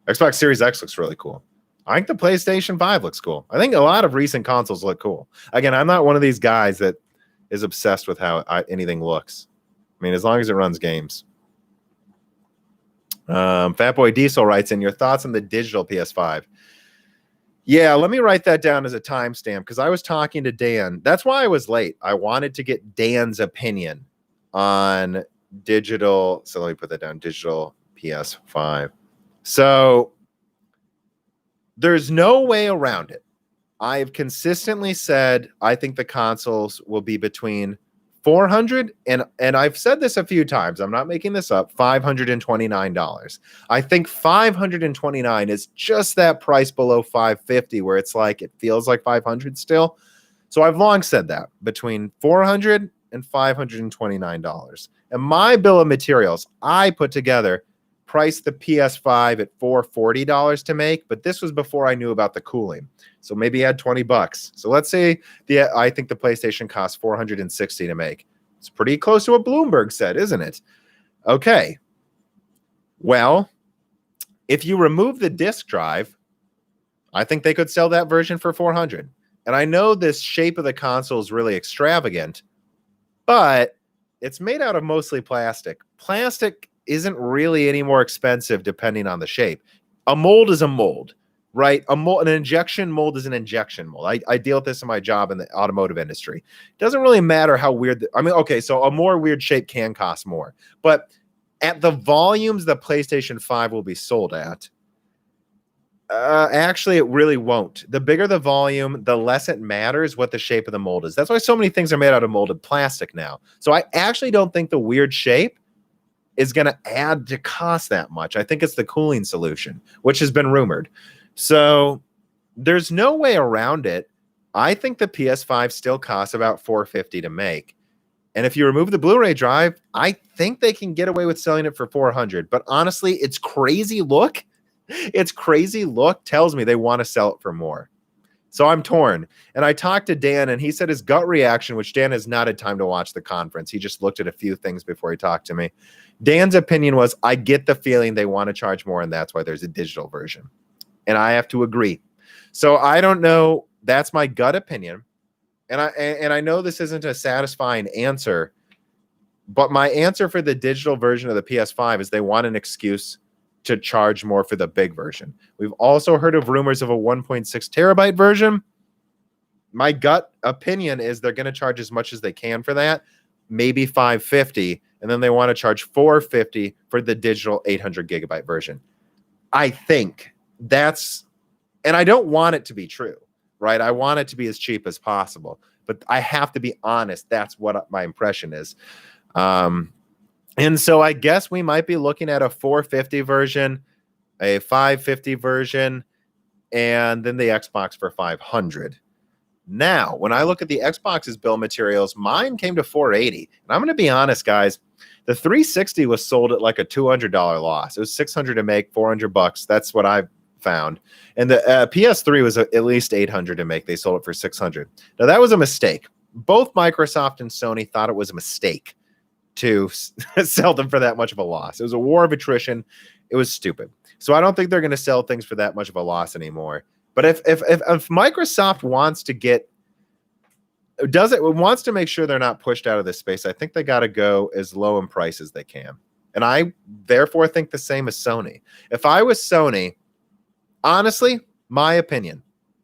Xbox Series X looks really cool. I think the PlayStation 5 looks cool. I think a lot of recent consoles look cool. Again, I'm not one of these guys that is obsessed with how anything looks. I mean, as long as it runs games. Fatboy Diesel writes in, your thoughts on the digital PS5. Yeah, let me write that down as a timestamp because I was talking to Dan. That's why I was late. I wanted to get Dan's opinion on digital. So let me put that down, digital PS5. So there's no way around it. I've consistently said I think the consoles will be between 400 and I've said this a few times, I'm not making this up, $529. I think 529 is just that price below 550 where it's like it feels like 500 still. So I've long said that between $400 and $529. And my bill of materials I put together priced the PS5 at $440 to make, but this was before I knew about the cooling. So maybe add $20. So let's say I think the PlayStation costs $460 to make. It's pretty close to what Bloomberg said, isn't it? Okay. Well, if you remove the disk drive, I think they could sell that version for $400. And I know this shape of the console is really extravagant, but it's made out of mostly plastic. Plastic isn't really any more expensive depending on the shape. A mold is a mold, right? An injection mold is an injection mold. I deal with this in my job in the automotive industry. It doesn't really matter how weird. Okay, so a more weird shape can cost more. But at the volumes the PlayStation 5 will be sold at, actually, it really won't. The bigger the volume, the less it matters what the shape of the mold is. That's why so many things are made out of molded plastic now. So I actually don't think the weird shape is going to add to cost that much. I think it's the cooling solution, which has been rumored. So there's no way around it. I think the PS5 still costs about $450 to make. And if you remove the Blu-ray drive, I think they can get away with selling it for $400. But honestly, its crazy look tells me they want to sell it for more. So I'm torn. And I talked to Dan, and he said his gut reaction, which Dan has not had time to watch the conference. He just looked at a few things before he talked to me. Dan's opinion was, I get the feeling they want to charge more, and that's why there's a digital version. And I have to agree. So I don't know. That's my gut opinion. And I know this isn't a satisfying answer, but my answer for the digital version of the PS5 is they want an excuse to charge more for the big version. We've also heard of rumors of a 1.6 terabyte version. My gut opinion is they're going to charge as much as they can for that, maybe $550, and then they want to charge $450 for the digital 800 gigabyte version. I think that's, and I don't want it to be true, right? I want it to be as cheap as possible, but I have to be honest. That's what my impression is. And so I guess we might be looking at a 450 version, a 550 version, and then the Xbox for 500. Now, when I look at the Xbox's bill of materials, mine came to 480. And I'm going to be honest, guys, the 360 was sold at like a $200 loss. It was 600 to make, $400. That's what I found. And the PS3 was at least 800 to make. They sold it for 600. Now, that was a mistake. Both Microsoft and Sony thought it was a mistake to sell them for that much of a loss. It was a war of attrition. It was stupid. So I don't think they're going to sell things for that much of a loss anymore. But if Microsoft wants to make sure they're not pushed out of this space, I think they got to go as low in price as they can. And I therefore think the same as Sony. If I was Sony, honestly, my opinion,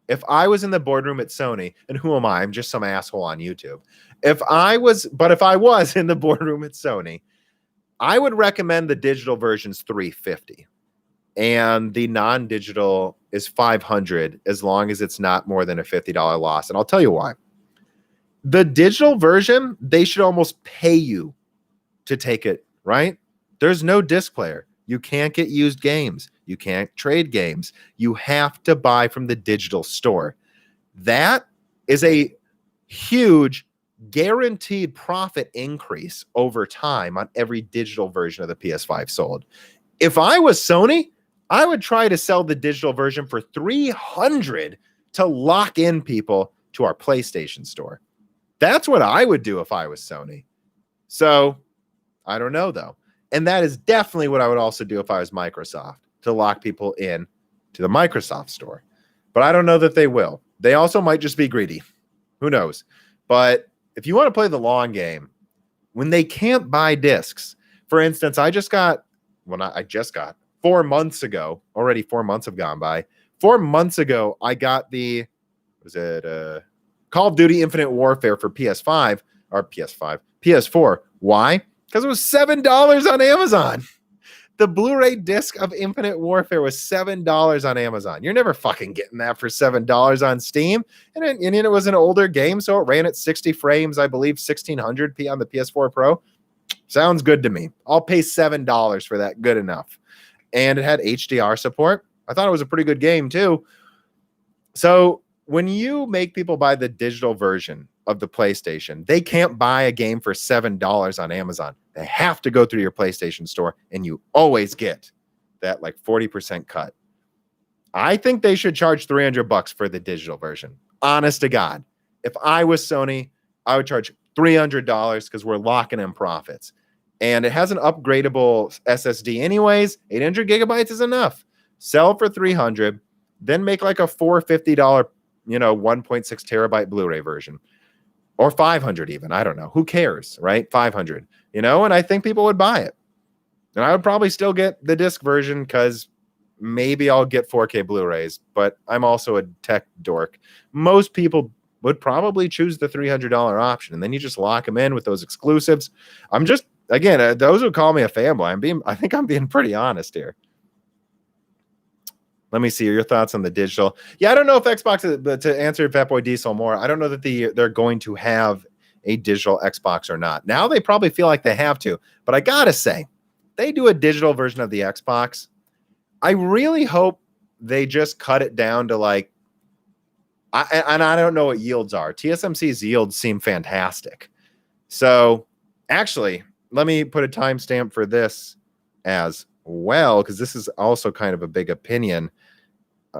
if I was in the boardroom at Sony, and who am I? I'm just some asshole on YouTube. If I was in the boardroom at Sony, I would recommend the digital version's $350. And the non-digital is $500 as long as it's not more than a $50 loss. And I'll tell you why. The digital version, they should almost pay you to take it, right? There's no disc player. You can't get used games. You can't trade games. You have to buy from the digital store. That is a huge guaranteed profit increase over time on every digital version of the PS5 sold. If I was Sony, I would try to sell the digital version for $300 to lock in people to our PlayStation store. That's what I would do if I was Sony. So I don't know, though. And that is definitely what I would also do if I was Microsoft, to lock people in to the Microsoft store. But I don't know that they will. They also might just be greedy. Who knows? But if you want to play the long game, when they can't buy discs, for instance, I just got 4 months ago, already 4 months have gone by. 4 months ago, I got Call of Duty Infinite Warfare for PS5 or PS4. Why? Because it was $7 on Amazon. The Blu-ray disc of Infinite Warfare was $7 on Amazon. You're never fucking getting that for $7 on Steam. And it was an older game, so it ran at 60 frames, I believe 1600p on the PS4 Pro. Sounds good to me. I'll pay $7 for that. Good enough. And it had HDR support. I thought it was a pretty good game too. So when you make people buy the digital version of the PlayStation, they can't buy a game for $7 on Amazon. They have to go through your PlayStation store, and you always get that like 40% cut. I think they should charge $300 for the digital version. Honest to God. If I was Sony, I would charge $300 because we're locking in profits. And it has an upgradable SSD anyways. 800 gigabytes is enough. Sell for $300, then make like a $450, 1.6 terabyte Blu-ray version. Or 500 even. I don't know. Who cares, right? 500, and I think people would buy it. And I would probably still get the disc version because maybe I'll get 4K Blu-rays, but I'm also a tech dork. Most people would probably choose the $300 option, and then you just lock them in with those exclusives. I'm just, again, those would call me a fanboy. I think I'm being pretty honest here. Let me see your thoughts on the digital. Yeah, I don't know if Xbox, but to answer Fatboy Diesel more, I don't know that they're going to have a digital Xbox or not. Now they probably feel like they have to, but I gotta say, they do a digital version of the Xbox. I really hope they just cut it down to like, and I don't know what yields are. TSMC's yields seem fantastic. So actually, let me put a timestamp for this as well, because this is also kind of a big opinion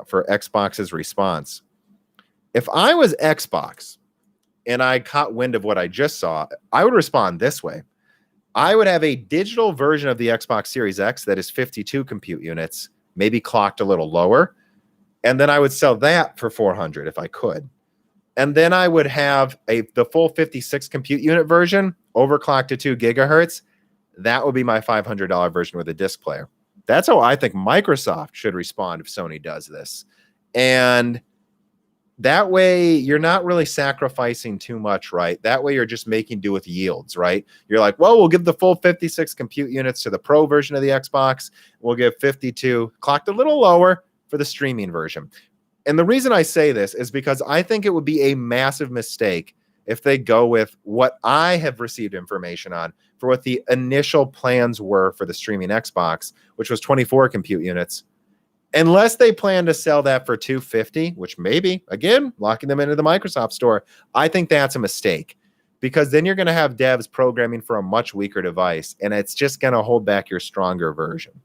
for Xbox's response. If I was Xbox and I caught wind of what I just saw, I would respond this way. I would have a digital version of the Xbox Series X that is 52 compute units, maybe clocked a little lower, and then I would sell that for $400 if I could. And then I would have the full 56 compute unit version, overclocked to 2 gigahertz. That would be my $500 version with a disc player. That's how I think Microsoft should respond if Sony does this. And that way, you're not really sacrificing too much, right? That way, you're just making do with yields, right? You're like, well, we'll give the full 56 compute units to the Pro version of the Xbox. We'll give 52, clocked a little lower for the streaming version. And the reason I say this is because I think it would be a massive mistake if they go with what I have received information on for what the initial plans were for the streaming Xbox, which was 24 compute units. Unless they plan to sell that for $250, which maybe, again, locking them into the Microsoft store, I think that's a mistake. Because then you're going to have devs programming for a much weaker device, and it's just going to hold back your stronger version.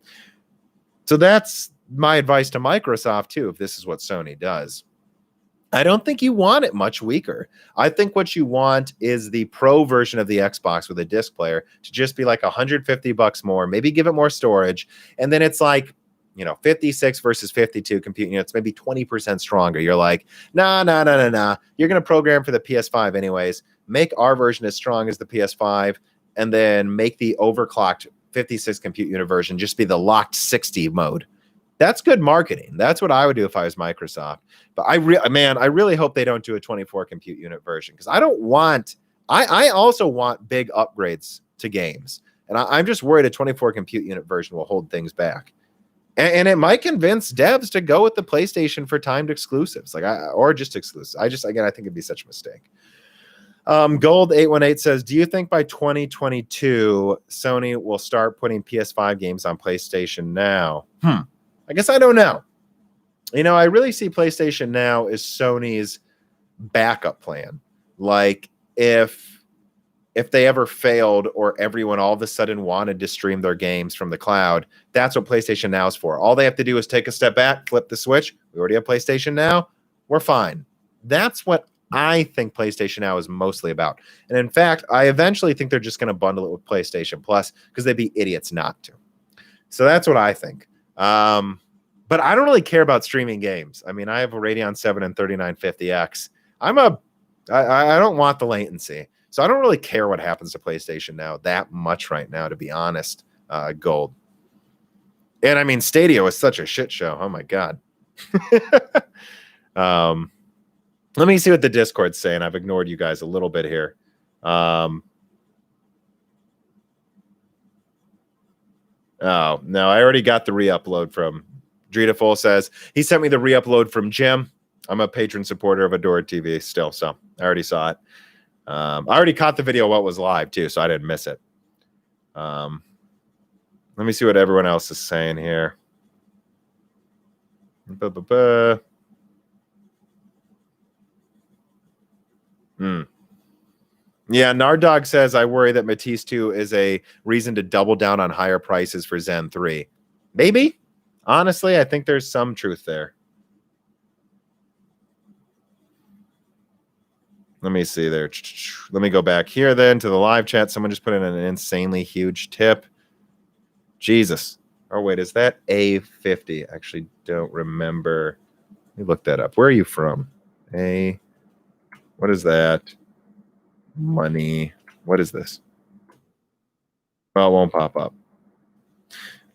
So that's my advice to Microsoft, too, if this is what Sony does. I don't think you want it much weaker. I think what you want is the Pro version of the Xbox with a disc player to just be like $150 more, maybe give it more storage, and then it's like, 56 versus 52 compute units, maybe 20% stronger. You're like, nah. You're going to program for the PS5 anyways. Make our version as strong as the PS5, and then make the overclocked 56 compute unit version just be the locked 60 mode. That's good marketing. That's what I would do if I was Microsoft. But I really hope they don't do a 24 compute unit version, because I also want big upgrades to games. And I'm just worried a 24 compute unit version will hold things back. And it might convince devs to go with the PlayStation for timed exclusives, or just exclusives. I think it'd be such a mistake. Gold818 says, do you think by 2022 Sony will start putting PS5 games on PlayStation Now? I guess I don't know. I really see PlayStation Now as Sony's backup plan. Like if they ever failed or everyone all of a sudden wanted to stream their games from the cloud, that's what PlayStation Now is for. All they have to do is take a step back, flip the switch. We already have PlayStation Now. We're fine. That's what I think PlayStation Now is mostly about. And in fact, I eventually think they're just going to bundle it with PlayStation Plus because they'd be idiots not to. So that's what I think. But I don't really care about streaming games. I mean, I have a Radeon 7 and 3950X. I don't want the latency. So I don't really care what happens to PlayStation Now that much right now, to be honest, Gold. And I mean, Stadia was such a shit show. Oh my God. Let me see what the Discord's saying. I've ignored you guys a little bit here. Oh, no, I already got the re-upload from Dreadful says. He sent me the re-upload from Jim. I'm a patron supporter of Adored TV still, so I already saw it. I already caught the video what was live, too, so I didn't miss it. Let me see what everyone else is saying here. Yeah, Nardog says, I worry that Matisse 2 is a reason to double down on higher prices for Zen 3. Maybe. Honestly, I think there's some truth there. Let me see there. Let me go back here then to the live chat. Someone just put in an insanely huge tip. Jesus. Oh, wait, is that A50? I actually don't remember. Let me look that up. Where are you from? What is that? Money. What is this? Well, it won't pop up.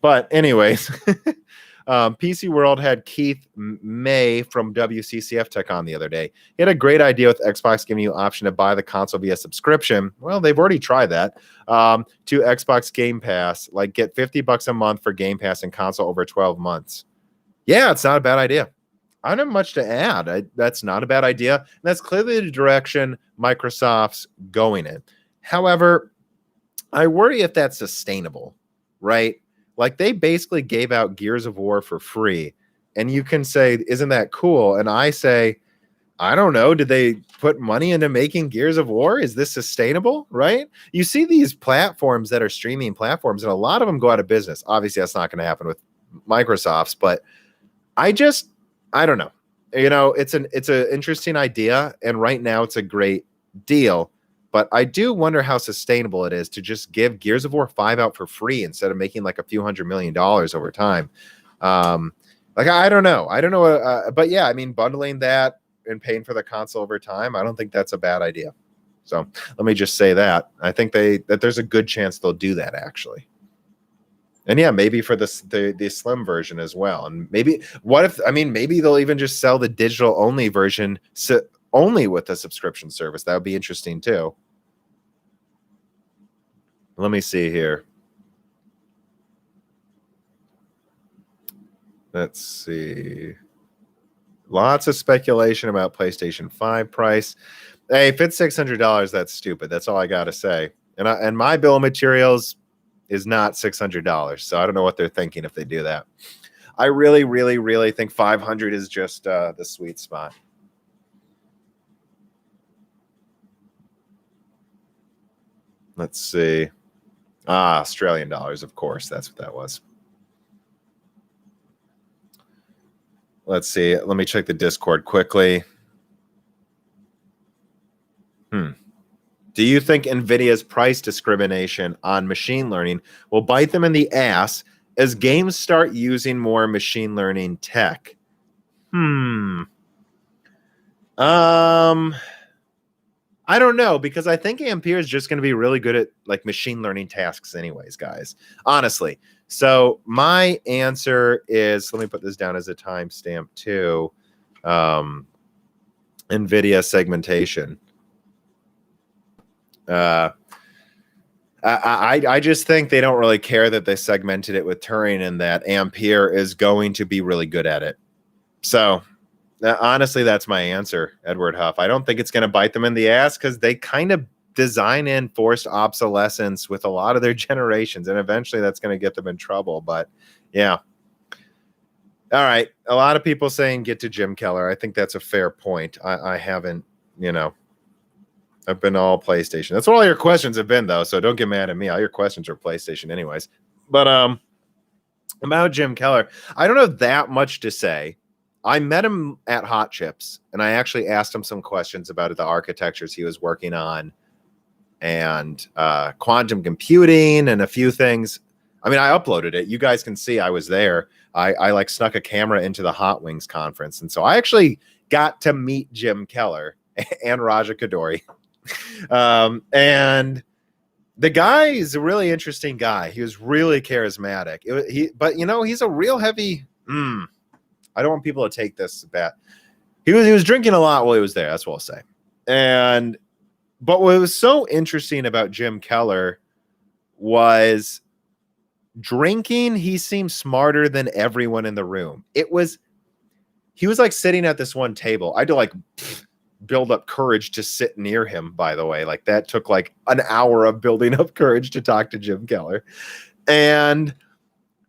But anyways, PC World had Keith May from WCCF Tech on the other day. He had a great idea with Xbox giving you option to buy the console via subscription. Well, they've already tried that. To Xbox Game Pass, like get $50 a month for Game Pass and console over 12 months. Yeah, it's not a bad idea. I don't have much to add. That's not a bad idea. And that's clearly the direction Microsoft's going in. However, I worry if that's sustainable, right? Like they basically gave out Gears of War for free. And you can say, isn't that cool? And I say, I don't know. Did they put money into making Gears of War? Is this sustainable? Right? You see these platforms that are streaming platforms, and a lot of them go out of business. Obviously, that's not going to happen with Microsoft's, but I don't know. You know, it's an interesting idea, and right now it's a great deal. But I do wonder how sustainable it is to just give Gears of War 5 out for free instead of making like a few $100 million over time. Like I don't know. But yeah, I mean, bundling that and paying for the console over time, I don't think that's a bad idea. So let me just say that I think that there's a good chance they'll do that actually. And yeah, maybe for the slim version as well. And maybe maybe they'll even just sell the digital only version only with a subscription service. That would be interesting too. Let me see here. Let's see. Lots of speculation about PlayStation 5 price. Hey, if it's $600, that's stupid. That's all I got to say. And my bill of materials is not $600. So I don't know what they're thinking if they do that. I really, really, really think 500 is just the sweet spot. Let's see. Australian dollars, of course. That's what that was. Let's see. Let me check the Discord quickly. Do you think NVIDIA's price discrimination on machine learning will bite them in the ass as games start using more machine learning tech? I don't know, because I think Ampere is just going to be really good at like machine learning tasks anyways, guys. Honestly. So my answer is, let me put this down as a timestamp too. Nvidia segmentation. I just think they don't really care that they segmented it with Turing and that Ampere is going to be really good at it. So honestly, that's my answer, Edward Huff. I don't think it's going to bite them in the ass because they kind of design in forced obsolescence with a lot of their generations, and eventually that's going to get them in trouble. But yeah. All right. A lot of people saying get to Jim Keller. I think that's a fair point. I haven't, I've been all PlayStation. That's what all your questions have been, though. So don't get mad at me. All your questions are PlayStation anyways. But about Jim Keller, I don't have that much to say. I met him at Hot Chips, and I actually asked him some questions about the architectures he was working on and quantum computing and a few things. I mean, I uploaded it. You guys can see I was there. I like snuck a camera into the Hot Wings conference. And so I actually got to meet Jim Keller and Raja Kadori. And the guy is a really interesting guy. He was really charismatic. But he's a real heavy. I don't want people to take this bad. He was drinking a lot while he was there. That's what I'll say. But what was so interesting about Jim Keller was Drinking, he seemed smarter than everyone in the room. He was like sitting at this one table. I had to like build up courage to sit near him, by the way. Like that took like an hour of building up courage to talk to Jim Keller. And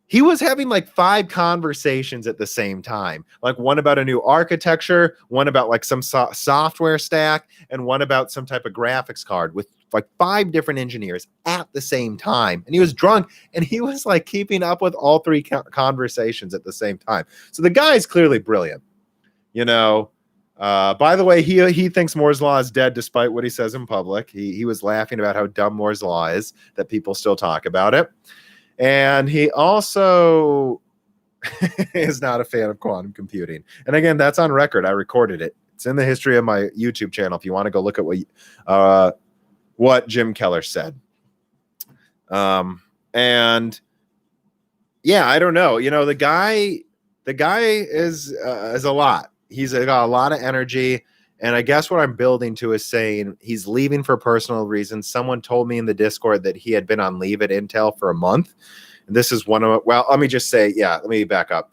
he was having like 5 conversations at the same time, like one about a new architecture, one about like some software stack, and one about some type of graphics card with like 5 different engineers at the same time. And he was drunk and he was like keeping up with all 3 conversations at the same time. So the guy is clearly brilliant, you know. By the way, he thinks Moore's Law is dead despite what he says in public. He was laughing about how dumb Moore's Law is, that people still talk about it. And he also is not a fan of quantum computing. And again, that's on record. I recorded it. It's in the history of my YouTube channel if you want to go look at what Jim Keller said. And yeah, I don't know. You know, the guy is a lot. He's got a lot of energy. And I guess what I'm building to is saying he's leaving for personal reasons. Someone told me in the Discord that he had been on leave at Intel for a month. And this is let me just say, let me back up.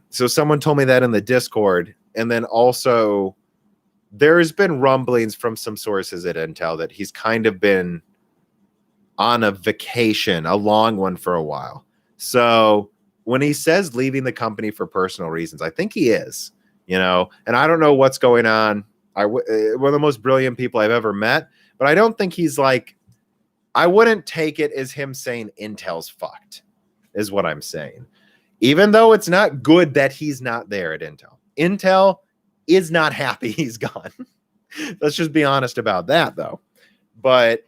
So someone told me that in the Discord. And then also there's been rumblings from some sources at Intel that he's kind of been on a vacation, a long one for a while. So when he says leaving the company for personal reasons, I think he is. You know, and I don't know what's going on. One of the most brilliant people I've ever met, but I don't think he's like, I wouldn't take it as him saying Intel's fucked, is what I'm saying. Even though it's not good that he's not there at Intel. Intel is not happy he's gone. Let's just be honest about that, though. But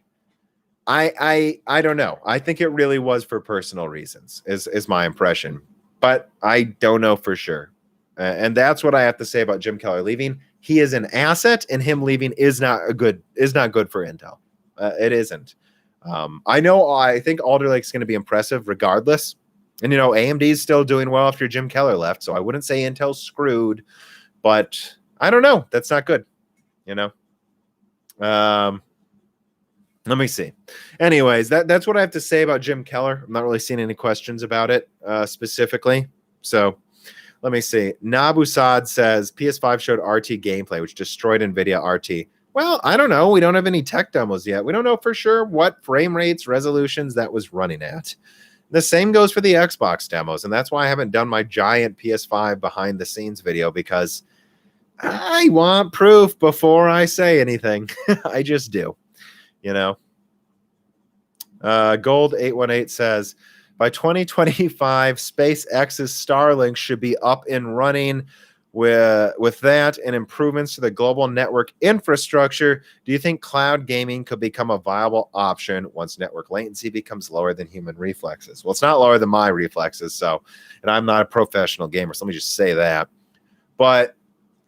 I don't know. I think it really was for personal reasons, is my impression. But I don't know for sure. And that's what I have to say about Jim Keller leaving. He is an asset, and him leaving is not good for Intel. It isn't. I think Alder Lake's going to be impressive regardless. And, you know, AMD is still doing well after Jim Keller left. So I wouldn't say Intel's screwed, but I don't know. That's not good. You know? Let me see. Anyways, that's what I have to say about Jim Keller. I'm not really seeing any questions about it specifically. So let me see. Nabusad says PS5 showed RT gameplay, which destroyed Nvidia RT. Well, I don't know. We don't have any tech demos yet. We don't know for sure what frame rates, resolutions that was running at. The same goes for the Xbox demos, and that's why I haven't done my giant PS5 behind the scenes video, because I want proof before I say anything. I just do, you know. Gold818 says, by 2025, SpaceX's Starlink should be up and running. With that and improvements to the global network infrastructure, do you think cloud gaming could become a viable option once network latency becomes lower than human reflexes? Well, it's not lower than my reflexes, and I'm not a professional gamer, so let me just say that. But,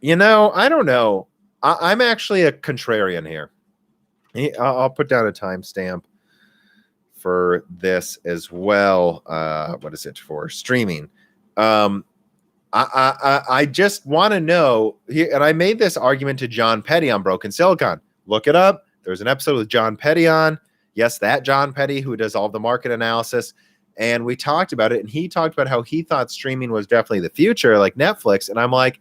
you know, I don't know. I'm actually a contrarian here. I'll put down a timestamp for this as well. What is it for? Streaming. I just want to know, and I made this argument to John Petty on Broken Silicon. Look it up. There's an episode with John Petty on. Yes, that John Petty, who does all the market analysis. And we talked about it, and he talked about how he thought streaming was definitely the future, like Netflix. And I'm like,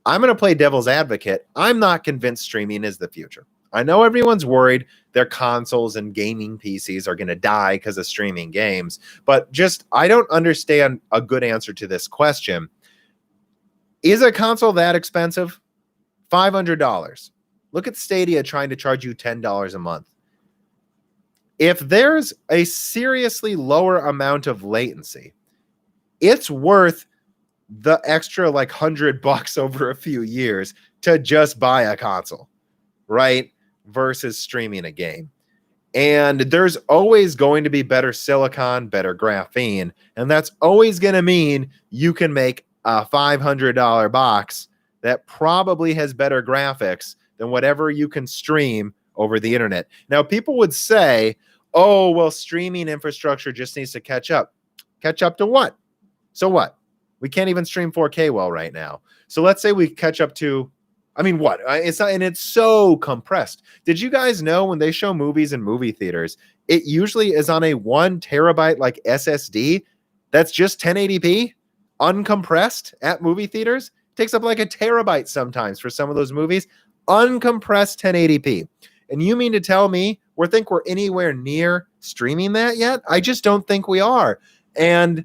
I'm going to play devil's advocate. I'm not convinced streaming is the future. I know everyone's worried their consoles and gaming PCs are going to die because of streaming games, but just I don't understand a good answer to this question. Is a console that expensive? $500. Look at Stadia trying to charge you $10 a month. If there's a seriously lower amount of latency, it's worth the extra like $100 over a few years to just buy a console, right? Versus streaming a game. And there's always going to be better silicon, better graphene, and that's always going to mean you can make a $500 box that probably has better graphics than whatever you can stream over the internet. Now, people would say, oh, well, streaming infrastructure just needs to catch up. Catch up to what? So what? We can't even stream 4K well right now. So let's say we catch up to, I mean, what? It's not, and it's so compressed. Did you guys know when they show movies in movie theaters, it usually is on a 1 terabyte like SSD that's just 1080p uncompressed at movie theaters. It takes up like a terabyte sometimes for some of those movies, uncompressed 1080p. And you mean to tell me we're anywhere near streaming that yet? I just don't think we are. And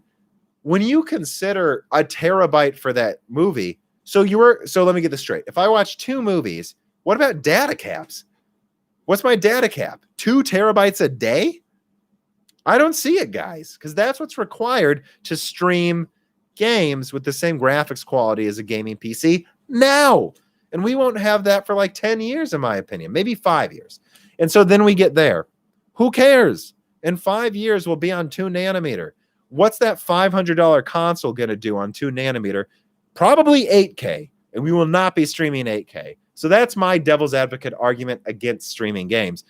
when you consider a terabyte for that movie, so let me get this straight. If I watch 2 movies, what about data caps? What's my data cap? 2 terabytes a day? I don't see it, guys, because that's what's required to stream games with the same graphics quality as a gaming PC now. And we won't have that for like 10 years, in my opinion, maybe 5 years. And so then we get there. Who cares? In 5 years, we'll be on 2 nanometer. What's that $500 console going to do on 2 nanometer? Probably 8K, and we will not be streaming 8K. So that's my devil's advocate argument against streaming games.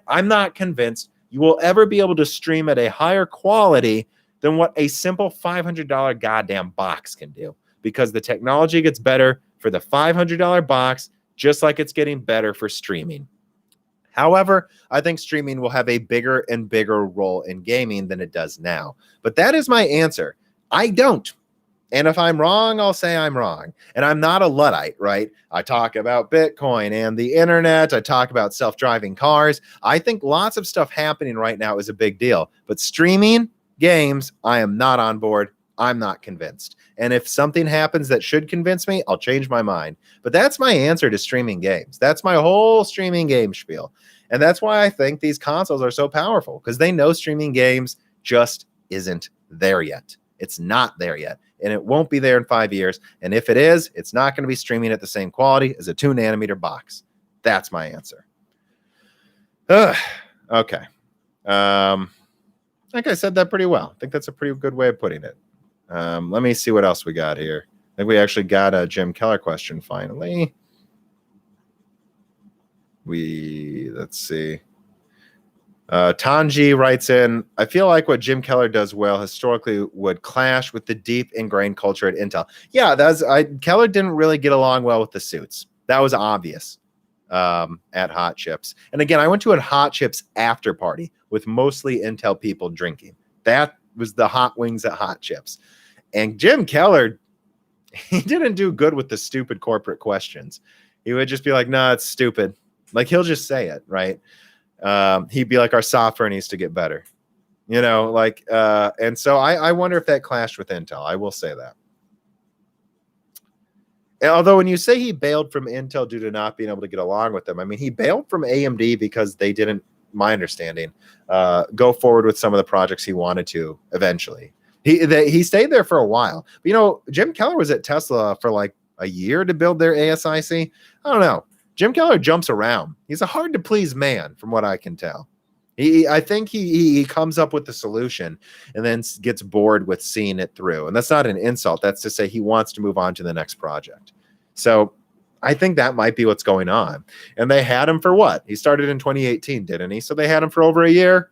I'm not convinced you will ever be able to stream at a higher quality than what a simple $500 goddamn box can do, because the technology gets better for the $500 box, just like it's getting better for streaming. However, I think streaming will have a bigger and bigger role in gaming than it does now. But that is my answer. I don't. And if I'm wrong, I'll say I'm wrong. And I'm not a Luddite, right? I talk about Bitcoin and the internet. I talk about self-driving cars. I think lots of stuff happening right now is a big deal. But streaming games, I am not on board. I'm not convinced. And if something happens that should convince me, I'll change my mind. But that's my answer to streaming games. That's my whole streaming game spiel. And that's why I think these consoles are so powerful, because they know streaming games just isn't there yet. It's not there yet. And it won't be there in 5 years. And if it is, it's not going to be streaming at the same quality as a 2 nanometer box. That's my answer. Okay. I think I said that pretty well. I think that's a pretty good way of putting it. Let me see what else we got here. I think we actually got a Jim Keller question finally. Let's see. Tanji writes in, I feel like what Jim Keller does well historically would clash with the deep ingrained culture at Intel. Yeah, Keller didn't really get along well with the suits. That was obvious at Hot Chips. And again, I went to a Hot Chips after party with mostly Intel people drinking. That was the hot wings at Hot Chips. And Jim Keller, he didn't do good with the stupid corporate questions. He would just be like, no, it's stupid. Like, he'll just say it, right? He'd be like, our software needs to get better, and so I wonder if that clashed with Intel. I will say that. And although when you say he bailed from Intel due to not being able to get along with them, I mean, he bailed from AMD because they didn't, my understanding, go forward with some of the projects he wanted to eventually. He stayed there for a while. But, Jim Keller was at Tesla for like a year to build their ASIC. I don't know. Jim Keller jumps around. He's a hard to please man, from what I can tell. I think he comes up with the solution and then gets bored with seeing it through. And that's not an insult. That's to say he wants to move on to the next project. So I think that might be what's going on. And they had him for what? He started in 2018, didn't he? So they had him for over a year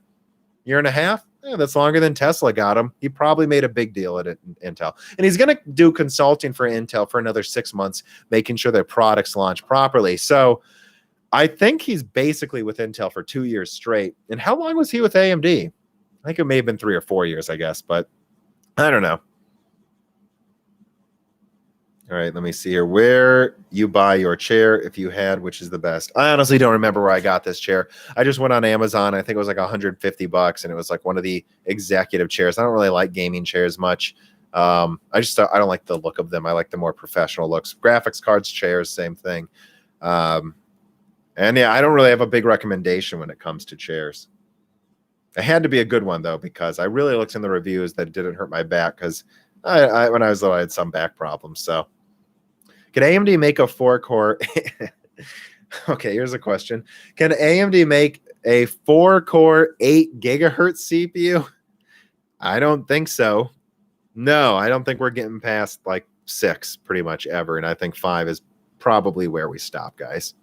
and a half. Yeah, that's longer than Tesla got him. He probably made a big deal at Intel. And he's going to do consulting for Intel for another 6 months, making sure their products launch properly. So I think he's basically with Intel for 2 years straight. And how long was he with AMD? I think it may have been 3 or 4 years, I guess, but I don't know. All right, let me see here. Where you buy your chair, if you had, which is the best? I honestly don't remember where I got this chair. I just went on Amazon. I think it was like $150, and it was like one of the executive chairs. I don't really like gaming chairs much. I don't like the look of them. I like the more professional looks. Graphics cards, chairs, same thing. And yeah, I don't really have a big recommendation when it comes to chairs. It had to be a good one though, because I really looked in the reviews that it didn't hurt my back, because when I was little, I had some back problems. So. Can AMD make a 4-core? Okay, here's a question. Can AMD make a 4-core 8 gigahertz CPU? I don't think so. No, I don't think we're getting past like 6 pretty much ever. And I think 5 is probably where we stop, guys.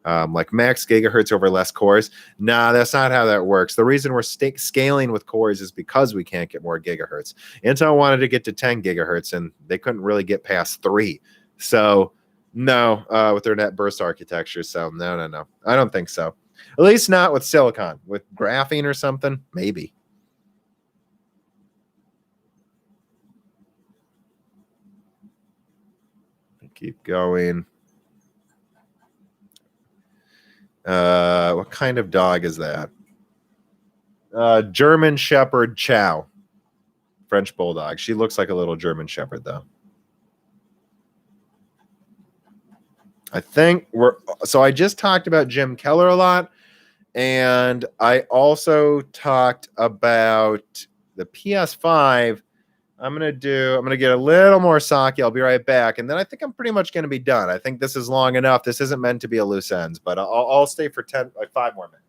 Like max gigahertz over less cores. Nah, that's not how that works. The reason we're scaling with cores is because we can't get more gigahertz. Intel wanted to get to 10 gigahertz, and they couldn't really get past 3. So no, with their net burst architecture. So no. I don't think so. At least not with silicon. With graphene or something, maybe. Keep going. What kind of dog is that? German Shepherd Chow. French Bulldog. She looks like a little German Shepherd, though. I think I just talked about Jim Keller a lot, and I also talked about the PS5. I'm gonna get a little more sake. I'll be right back, and then I think I'm pretty much gonna be done. I think this is long enough. This isn't meant to be a loose ends, but I'll stay for 5 more minutes.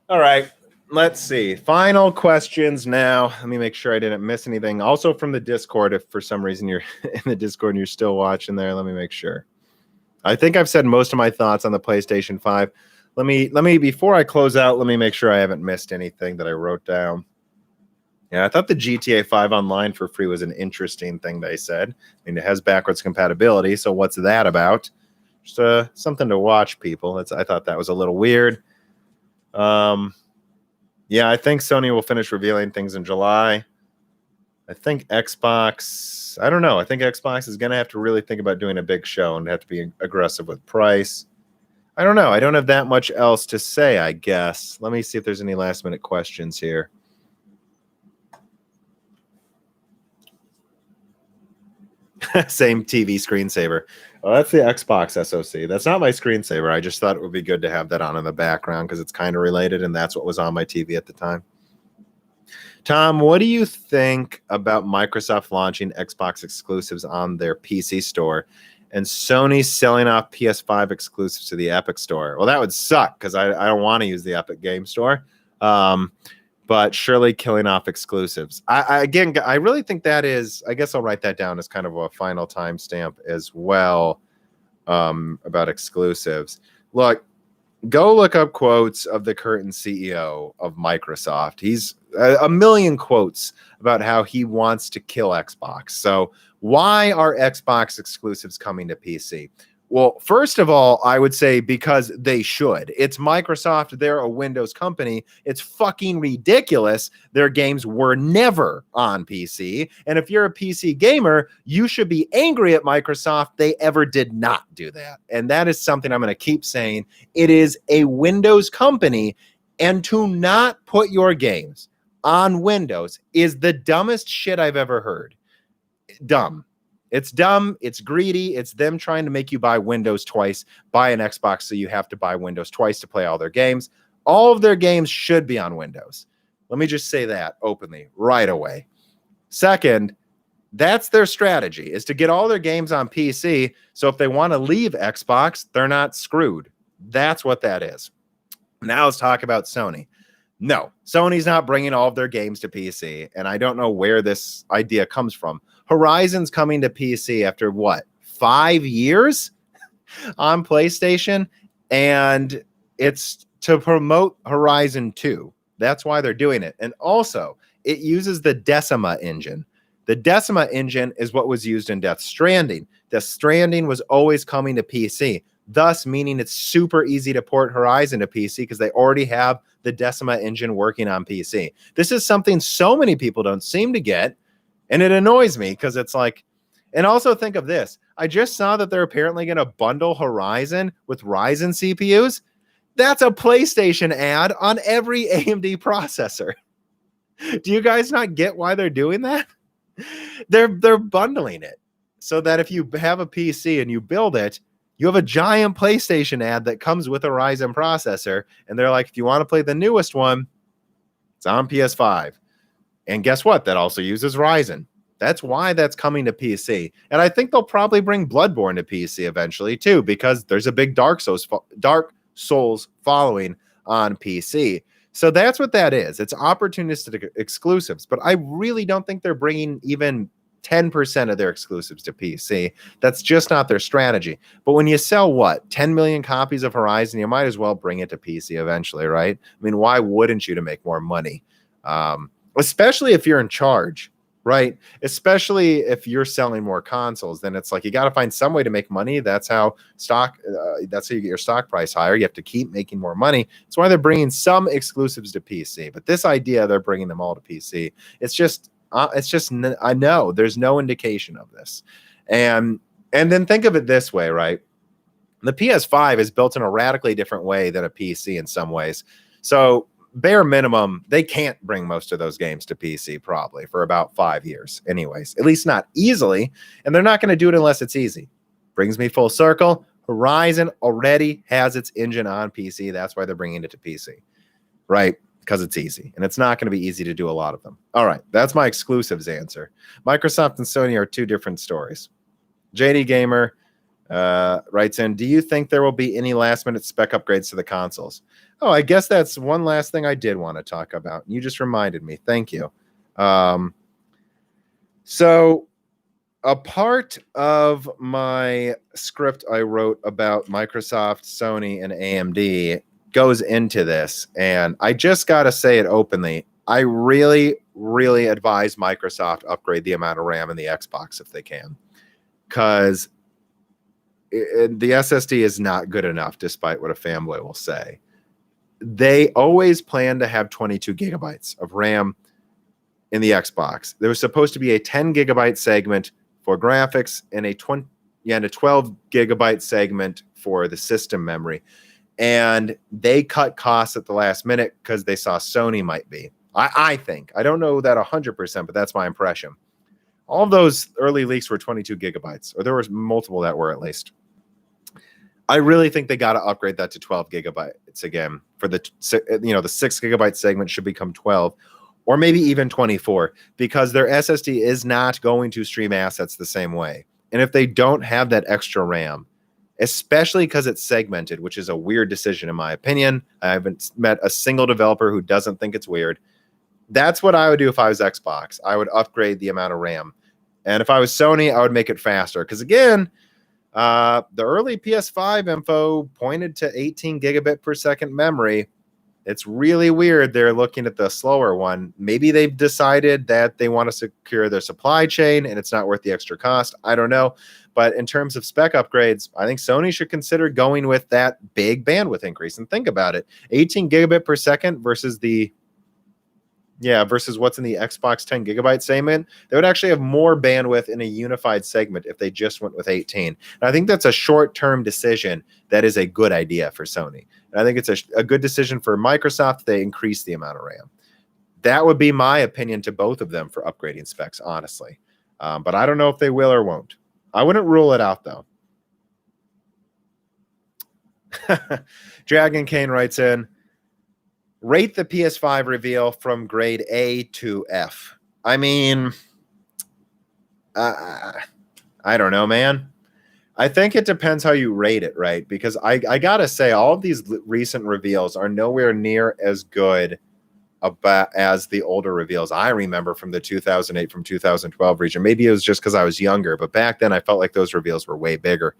All right, let's see. Final questions now. Let me make sure I didn't miss anything. Also from the Discord, if for some reason you're in the Discord and you're still watching there, let me make sure. I think I've said most of my thoughts on the PlayStation 5. Let me before I close out, let me make sure I haven't missed anything that I wrote down. Yeah, I thought the GTA 5 online for free was an interesting thing they said. I mean, it has backwards compatibility, so what's that about? Just something to watch, people. I thought that was a little weird. Yeah, I think Sony will finish revealing things in July. I think Xbox, I don't know. I think Xbox is going to have to really think about doing a big show and have to be aggressive with price. I don't know. I don't have that much else to say, I guess. Let me see if there's any last minute questions here. Same TV screensaver. Oh, that's the Xbox SoC. That's not my screensaver. I just thought it would be good to have that on in the background because it's kind of related, and that's what was on my TV at the time. Tom, what do you think about Microsoft launching Xbox exclusives on their PC store and Sony selling off PS5 exclusives to the Epic store? Well, that would suck because I don't want to use the Epic Game Store. But surely killing off exclusives. I really think that is, I guess I'll write that down as kind of a final timestamp as well about exclusives. Look, go look up quotes of the current CEO of Microsoft. He's a million quotes about how he wants to kill Xbox. So why are Xbox exclusives coming to PC? Well, first of all, I would say because they should. It's Microsoft. They're a Windows company. It's fucking ridiculous. Their games were never on PC. And if you're a PC gamer, you should be angry at Microsoft. They ever did not do that. And that is something I'm going to keep saying. It is a Windows company. And to not put your games on Windows is the dumbest shit I've ever heard. Dumb. It's dumb. It's greedy. It's them trying to make you buy Windows twice, buy an Xbox so you have to buy Windows twice to play all their games. All of their games should be on Windows. Let me just say that openly right away. Second, that's their strategy, is to get all their games on PC. So if they want to leave Xbox, they're not screwed. That's what that is. Now let's talk about Sony. No, Sony's not bringing all of their games to PC, and I don't know where this idea comes from. Horizon's coming to PC after what, 5 years on PlayStation, and it's to promote Horizon 2. That's why they're doing it. And also, it uses the Decima engine. The Decima engine is what was used in Death Stranding. Death Stranding was always coming to PC, thus meaning it's super easy to port Horizon to PC because they already have the Decima engine working on PC. This is something so many people don't seem to get, and it annoys me because it's like, and also think of this. I just saw that they're apparently going to bundle Horizon with Ryzen CPUs. That's a PlayStation ad on every AMD processor. Do you guys not get why they're doing that? They're bundling it so that if you have a PC and you build it, you have a giant PlayStation ad that comes with a Ryzen processor. And they're like, if you want to play the newest one, it's on PS5. And guess what? That also uses Ryzen. That's why that's coming to PC. And I think they'll probably bring Bloodborne to PC eventually too, because there's a big Dark Souls following on PC. So that's what that is. It's opportunistic exclusives. But I really don't think they're bringing even 10% of their exclusives to PC. That's just not their strategy. But when you sell, what, 10 million copies of Horizon, you might as well bring it to PC eventually, right? I mean, why wouldn't you to make more money? Especially if you're in charge, right? Especially if you're selling more consoles, then it's like you got to find some way to make money. That's how that's how you get your stock price higher. You have to keep making more money. That's why they're bringing some exclusives to PC. But this idea they're bringing them all to PC, I know there's no indication of this. And then think of it this way, right? The PS5 is built in a radically different way than a PC in some ways. So bare minimum, they can't bring most of those games to PC probably for about 5 years anyways, at least not easily. And they're not going to do it unless it's easy. Brings me full circle. Horizon already has its engine on PC. That's why they're bringing it to PC, right? Because it's easy, and it's not going to be easy to do a lot of them. All right, that's my exclusives answer. Microsoft and Sony are two different stories. JD Gamer writes in, do you think there will be any last-minute spec upgrades to the consoles? Oh, I guess that's one last thing I did want to talk about. You just reminded me. Thank you. So a part of my script I wrote about Microsoft, Sony, and AMD goes into this, and I just got to say it openly. I really, really advise Microsoft upgrade the amount of RAM in the Xbox if they can, because the SSD is not good enough, despite what a fanboy will say. They always plan to have 22 gigabytes of RAM in the Xbox. There was supposed to be a 10 gigabyte segment for graphics and a 12 gigabyte segment for the system memory. And they cut costs at the last minute because they saw Sony might be. I think. I don't know that 100%, but that's my impression. All of those early leaks were 22 gigabytes, or there was multiple that were at least. I really think they got to upgrade that to 12 gigabytes again. For the 6 gigabyte segment should become 12, or maybe even 24, because their SSD is not going to stream assets the same way. And if they don't have that extra RAM, especially because it's segmented, which is a weird decision in my opinion. I haven't met a single developer who doesn't think it's weird. That's what I would do if I was Xbox. I would upgrade the amount of RAM. And if I was Sony, I would make it faster. Because again, the early PS5 info pointed to 18 gigabit per second memory. It's really weird they're looking at the slower one. Maybe they've decided that they want to secure their supply chain and it's not worth the extra cost. I don't know. But in terms of spec upgrades, I think Sony should consider going with that big bandwidth increase. And think about it. 18 gigabit per second versus what's in the Xbox 10 gigabyte segment. They would actually have more bandwidth in a unified segment if they just went with 18. And I think that's a short-term decision that is a good idea for Sony. And I think it's a good decision for Microsoft if they increase the amount of RAM. That would be my opinion to both of them for upgrading specs, honestly. But I don't know if they will or won't. I wouldn't rule it out, though. Dragon Kane writes in, rate the PS5 reveal from grade A to F. I mean, I don't know, man. I think it depends how you rate it, right? Because I got to say, all of these recent reveals are nowhere near as good as the older reveals I remember from the 2008, from 2012 region. Maybe it was just because I was younger, but back then I felt like those reveals were way bigger.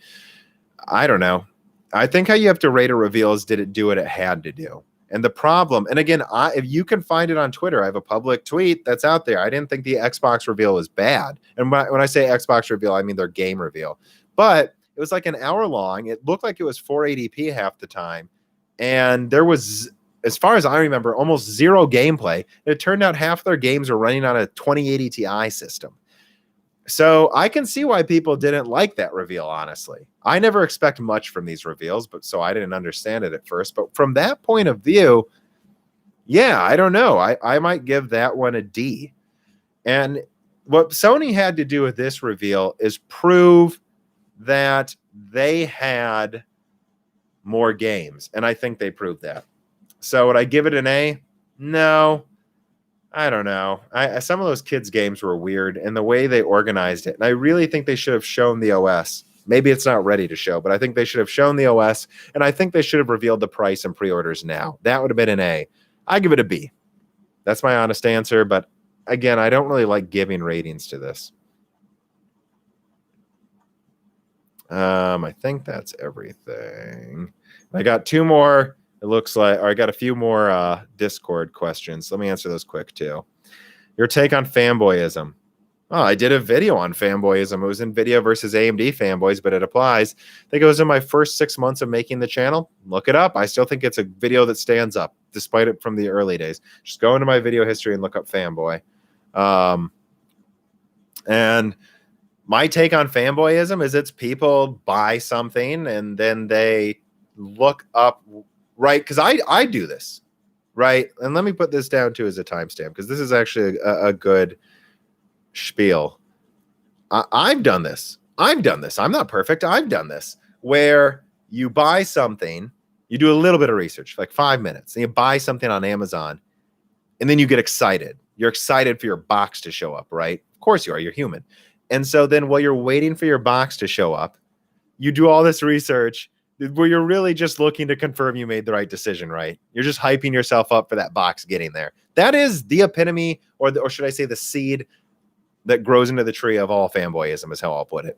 I don't know. I think how you have to rate a reveal is, did it do what it had to do? And the problem, and again, if you can find it on Twitter, I have a public tweet that's out there. I didn't think the Xbox reveal was bad. And when I say Xbox reveal, I mean their game reveal. But it was like an hour long. It looked like it was 480p half the time. And there was, as far as I remember, almost zero gameplay. It turned out half their games were running on a 2080 Ti system. So I can see why people didn't like that reveal, honestly. I never expect much from these reveals, but so I didn't understand it at first. But from that point of view, yeah, I don't know. I might give that one a D. And what Sony had to do with this reveal is prove that they had more games. And I think they proved that. So would I give it an A? No. I don't know. Some of those kids' games were weird, and the way they organized it. And I really think they should have shown the OS. Maybe it's not ready to show, but I think they should have shown the OS, and I think they should have revealed the price and pre-orders now. That would have been an A. I give it a B. That's my honest answer, but again, I don't really like giving ratings to this. I think that's everything. I got two more. It looks like, or I got a few more Discord questions. Let me answer those quick too. Your take on fanboyism. Oh, I did a video on fanboyism. It was Nvidia versus AMD fanboys, but it applies. I think it was in my first 6 months of making the channel. Look it up. I still think it's a video that stands up, despite it from the early days. Just go into my video history and look up fanboy. And my take on fanboyism is it's people buy something and then they look up, right? Because I do this, right? And let me put this down too as a timestamp, because this is actually a good spiel. I've done this. I'm not perfect. I've done this where you buy something, you do a little bit of research, like 5 minutes, and you buy something on Amazon, and then you get excited. You're excited for your box to show up, right? Of course you are. You're human. And so then while you're waiting for your box to show up, you do all this research where you're really just looking to confirm you made the right decision, right? You're just hyping yourself up for that box getting there. That is the epitome, or should I say the seed that grows into the tree of all fanboyism, is how I'll put it.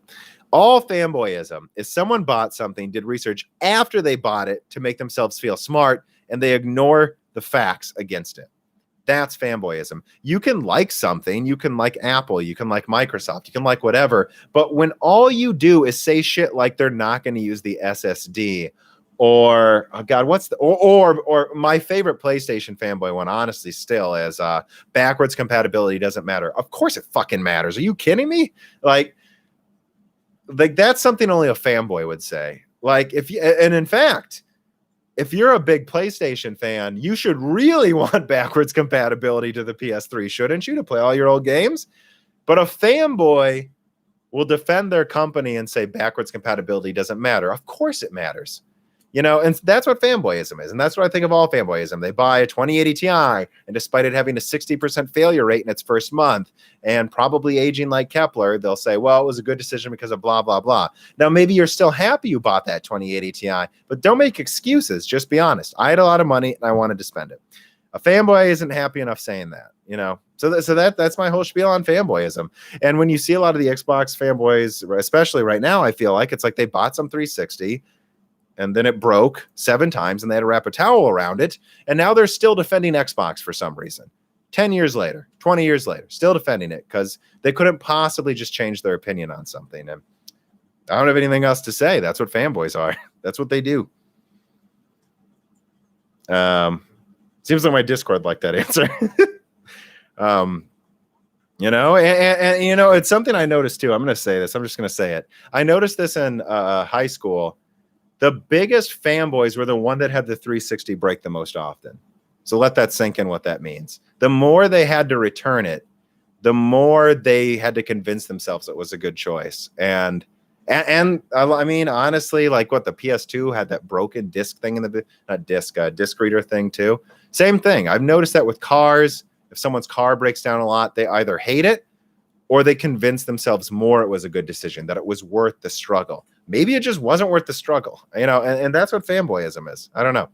All fanboyism is someone bought something, did research after they bought it to make themselves feel smart, and they ignore the facts against it. That's fanboyism. You can like something, you can like Apple, you can like Microsoft, you can like whatever, but when all you do is say shit like they're not going to use the SSD, or oh God, what's the or my favorite PlayStation fanboy one, honestly, still is backwards compatibility doesn't matter. Of course it fucking matters. Are you kidding me? Like that's something only a fanboy would say. Like if you, and in fact, if you're a big PlayStation fan, you should really want backwards compatibility to the PS3, shouldn't you, to play all your old games? But a fanboy will defend their company and say backwards compatibility doesn't matter. Of course it matters. You know, and that's what fanboyism is. And that's what I think of all fanboyism. They buy a 2080 Ti, and despite it having a 60% failure rate in its first month and probably aging like Keller, they'll say, well, it was a good decision because of blah, blah, blah. Now, maybe you're still happy you bought that 2080 Ti, but don't make excuses. Just be honest. I had a lot of money and I wanted to spend it. A fanboy isn't happy enough saying that, you know? So that's my whole spiel on fanboyism. And when you see a lot of the Xbox fanboys, especially right now, I feel like it's like they bought some 360 and then it broke 7 times and they had to wrap a towel around it. And now they're still defending Xbox for some reason. 10 years later, 20 years later, still defending it because they couldn't possibly just change their opinion on something. And I don't have anything else to say. That's what fanboys are. That's what they do. Seems like my Discord liked that answer. You know, and you know, it's something I noticed too. I'm going to say this. I'm just going to say it. I noticed this in high school. The biggest fanboys were the one that had the 360 break the most often. So let that sink in what that means. The more they had to return it, the more they had to convince themselves it was a good choice. And I mean, honestly, like what the PS2 had that broken disc thing in the disc reader thing too. Same thing. I've noticed that with cars. If someone's car breaks down a lot, they either hate it or they convince themselves more it was a good decision, that it was worth the struggle. Maybe it just wasn't worth the struggle, you know, and that's what fanboyism is. I don't know.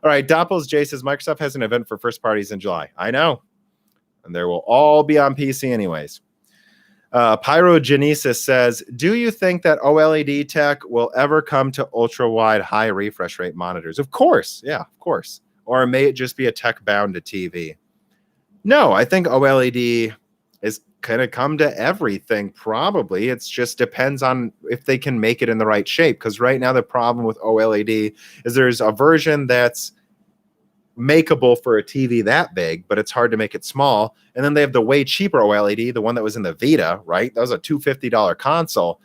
All right, Doppels J says Microsoft has an event for first parties in July. I know. And there will all be on PC anyways. Pyrogenesis says, do you think that OLED tech will ever come to ultra-wide high refresh rate monitors? Of course. Yeah, of course. Or may it just be a tech bound to TV? No, I think OLED is going to come to everything, probably. It just depends on if they can make it in the right shape. Because right now the problem with OLED is there's a version that's makeable for a TV that big, but it's hard to make it small. And then they have the way cheaper OLED, the one that was in the Vita, right? That was a $250 console,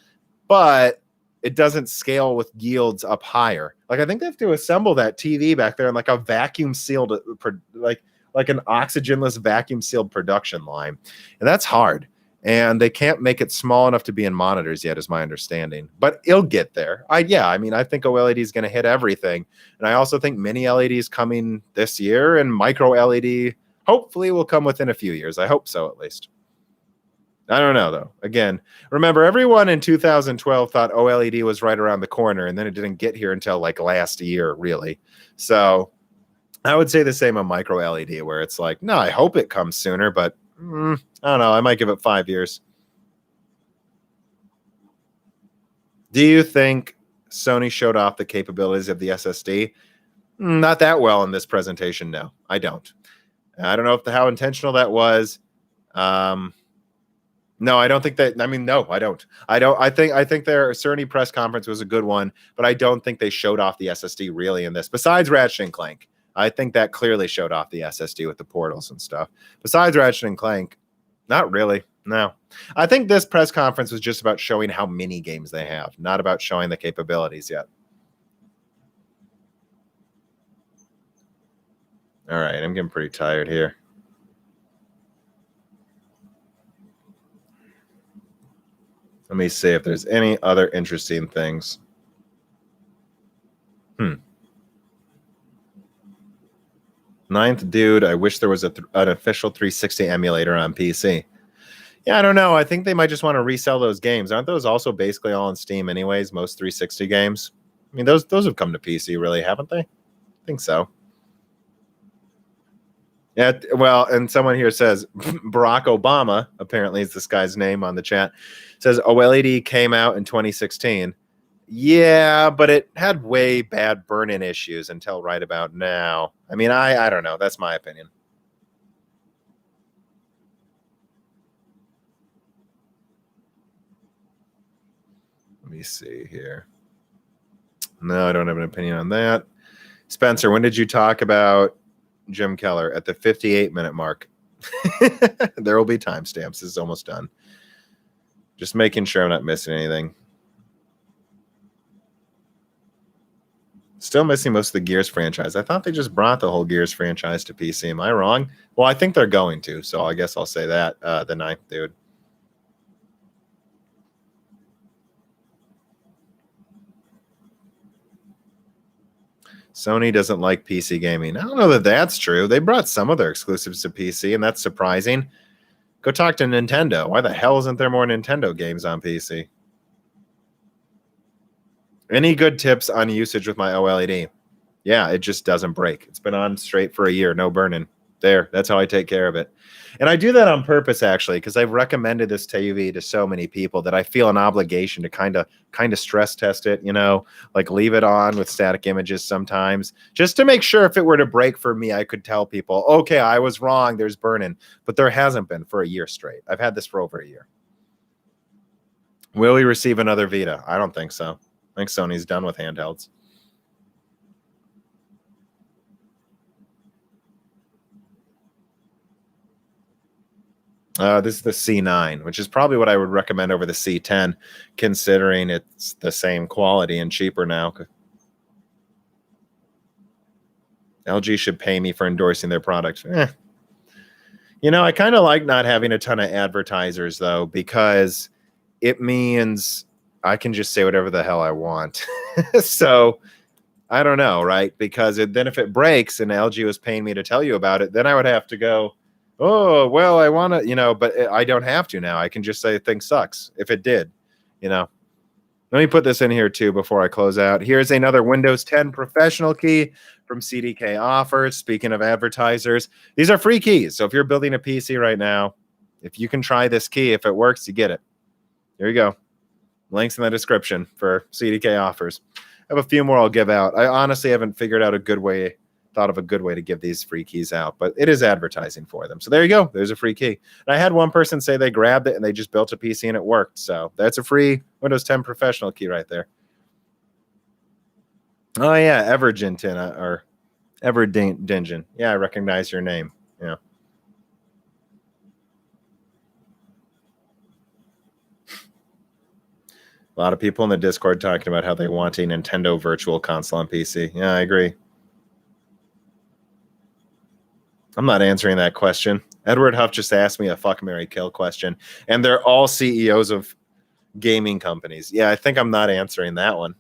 but it doesn't scale with yields up higher. Like I think they have to assemble that TV back there in like a vacuum sealed, like an oxygenless vacuum sealed production line. And that's hard. And they can't make it small enough to be in monitors yet, is my understanding. But it'll get there. I think OLED is going to hit everything. And I also think mini LED is coming this year, and micro LED hopefully will come within a few years. I hope so, at least. I don't know, though. Again, remember, everyone in 2012 thought OLED was right around the corner, and then it didn't get here until like last year, really. So I would say the same on micro LED, where it's like, no, I hope it comes sooner, but I don't know. I might give it 5 years. Do you think Sony showed off the capabilities of the SSD? Not that well in this presentation. No, I don't. I don't know how intentional that was. No, I don't think that. I mean, no, I don't. I think their Cerny press conference was a good one, but I don't think they showed off the SSD really in this. Besides Ratchet and Clank, I think that clearly showed off the SSD with the portals and stuff. Besides Ratchet and Clank, not really. No, I think this press conference was just about showing how many games they have, not about showing the capabilities yet. All right, I'm getting pretty tired here. Let me see if there's any other interesting things. Ninth dude, I wish there was an official 360 emulator on PC. Yeah, I don't know. I think they might just want to resell those games. Aren't those also basically all on Steam anyways, most 360 games? I mean, those have come to PC, really, haven't they? I think so. Yeah, well, and someone here says Barack Obama, apparently is this guy's name on the chat, says OLED came out in 2016. Yeah, but it had way bad burn-in issues until right about now. I mean, I don't know. That's my opinion. Let me see here. No, I don't have an opinion on that. Spencer, when did you talk about Jim Keller? At the 58-minute mark. There will be timestamps. This is almost done. Just making sure I'm not missing anything. Still missing most of the Gears franchise. I thought they just brought the whole Gears franchise to PC. Am I wrong? Well, I think they're going to, so I guess I'll say that. The ninth dude. Sony doesn't like PC gaming. I don't know that that's true. They brought some of their exclusives to PC, and that's surprising. Go talk to Nintendo. Why the hell isn't there more Nintendo games on PC? Any good tips on usage with my OLED? Yeah, it just doesn't break. It's been on straight for a year, no burning. There, that's how I take care of it. And I do that on purpose, actually, because I've recommended this TV to so many people that I feel an obligation to kind of stress test it, you know, like leave it on with static images sometimes, just to make sure if it were to break for me, I could tell people, okay, I was wrong, there's burning. But there hasn't been for a year straight. I've had this for over a year. Will we receive another Vita? I don't think so. I think Sony's done with handhelds. This is the C9, which is probably what I would recommend over the C10, considering it's the same quality and cheaper now. LG should pay me for endorsing their products. You know, I kind of like not having a ton of advertisers, though, because it means I can just say whatever the hell I want. So I don't know, right? Because then if it breaks and LG was paying me to tell you about it, then I would have to go, oh, well, I want to, you know, but I don't have to now. I can just say thing sucks if it did, you know. Let me put this in here too before I close out. Here's another Windows 10 professional key from CDK Offers. Speaking of advertisers, these are free keys. So if you're building a PC right now, if you can try this key, if it works, you get it. Here you go. Links in the description for CDK Offers. I have a few more I'll give out. I honestly haven't figured out thought of a good way to give these free keys out, but it is advertising for them. So there you go. There's a free key. And I had one person say they grabbed it and they just built a PC and it worked. So that's a free Windows 10 professional key right there. Oh yeah, Everginton or Everdingen. Yeah, I recognize your name. Yeah. A lot of people in the Discord talking about how they want a Nintendo Virtual Console on PC. Yeah, I agree. I'm not answering that question. Edward Huff just asked me a fuck, marry, kill question, and they're all CEOs of gaming companies. Yeah, I think I'm not answering that one.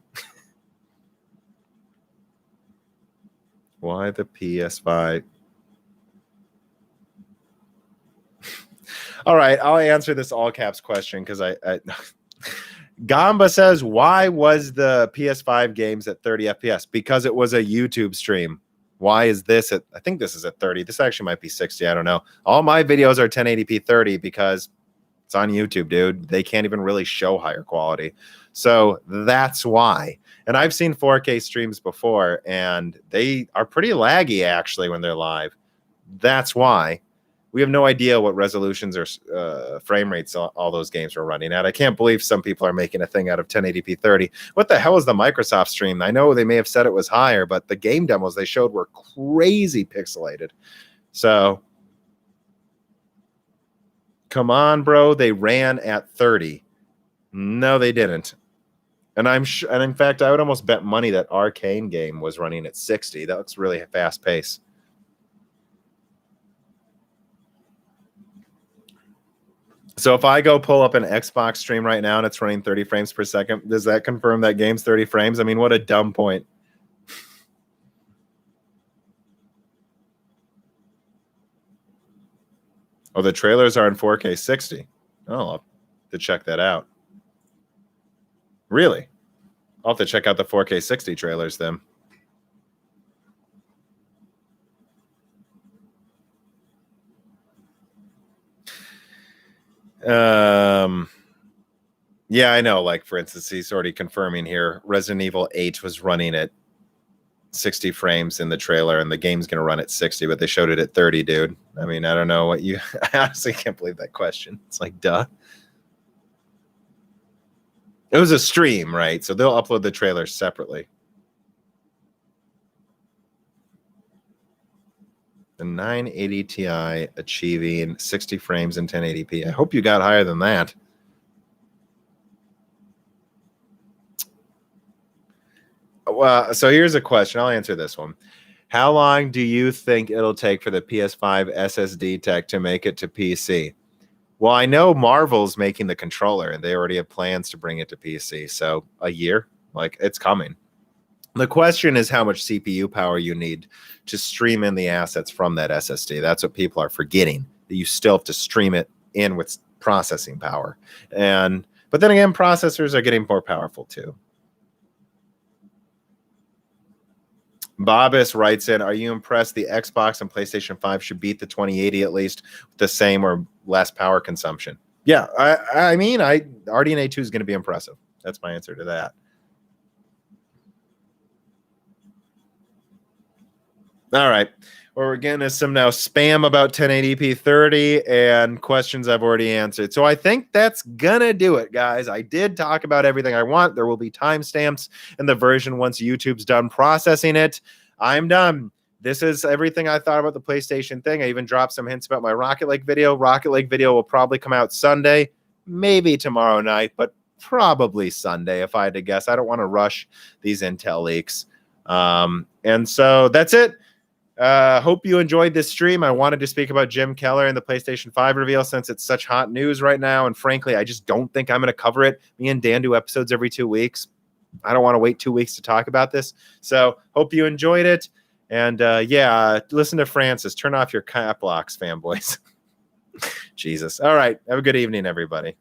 Why the PS5? All right, I'll answer this all caps question because I Gamba says, why was the PS5 games at 30 FPS? Because it was a YouTube stream. Why is this at, I think this is at 30. This actually might be 60. I don't know. All my videos are 1080p 30 because It's on YouTube, dude. They can't even really show higher quality. So that's why. And I've seen 4K streams before, and they are pretty laggy, actually, when they're live. That's why. We have no idea what resolutions or frame rates all those games are running at. I can't believe some people are making a thing out of 1080p 30. What the hell is the Microsoft stream? I know they may have said it was higher, but the game demos they showed were crazy pixelated. So, come on, bro. They ran at 30. No, they didn't. And I'm sure, and in fact, I would almost bet money that Arcane game was running at 60. That looks really fast pace. So if I go pull up an Xbox stream right now and it's running 30 frames per second, does that confirm that game's 30 frames? I mean, what a dumb point. Oh, the trailers are in 4K 60. Oh, I'll have to check that out. Really? I'll have to check out the 4K 60 trailers then. Yeah, I know. Like, for instance, he's already confirming here Resident Evil 8 was running at 60 frames in the trailer, and the game's going to run at 60, but they showed it at 30, dude. I mean, I don't know what you... I honestly can't believe that question. It's like, duh. It was a stream, right? So they'll upload the trailer separately. The 980 Ti achieving 60 frames in 1080p. I hope you got higher than that. Well, so here's a question. I'll answer this one. How long do you think it'll take for the PS5 SSD tech to make it to PC? Well, I know Marvel's making the controller, and they already have plans to bring it to PC. So a year, like, it's coming. The question is how much CPU power you need to stream in the assets from that SSD. That's what people are forgetting, that you still have to stream it in with processing power. But then again, processors are getting more powerful too. Bobus writes in, are you impressed the Xbox and PlayStation 5 should beat the 2080 at least with the same or less power consumption? Yeah, I mean, RDNA 2 is going to be impressive. That's my answer to that. All right. Well, we're getting to some now spam about 1080p 30 and questions I've already answered. So I think that's going to do it, guys. I did talk about everything I want. There will be timestamps in the version once YouTube's done processing it. I'm done. This is everything I thought about the PlayStation thing. I even dropped some hints about my Rocket League video. Rocket League video will probably come out Sunday, maybe tomorrow night, but probably Sunday if I had to guess. I don't want to rush these Intel leaks. And so that's it. Hope you enjoyed this stream. I wanted to speak about Jim Keller and the PlayStation 5 reveal since it's such hot news right now. And frankly, I just don't think I'm going to cover it. Me and Dan do episodes every 2 weeks. I don't want to wait 2 weeks to talk about this. So hope you enjoyed it. And yeah, listen to Francis. Turn off your cap locks, fanboys. Jesus. All right. Have a good evening, everybody.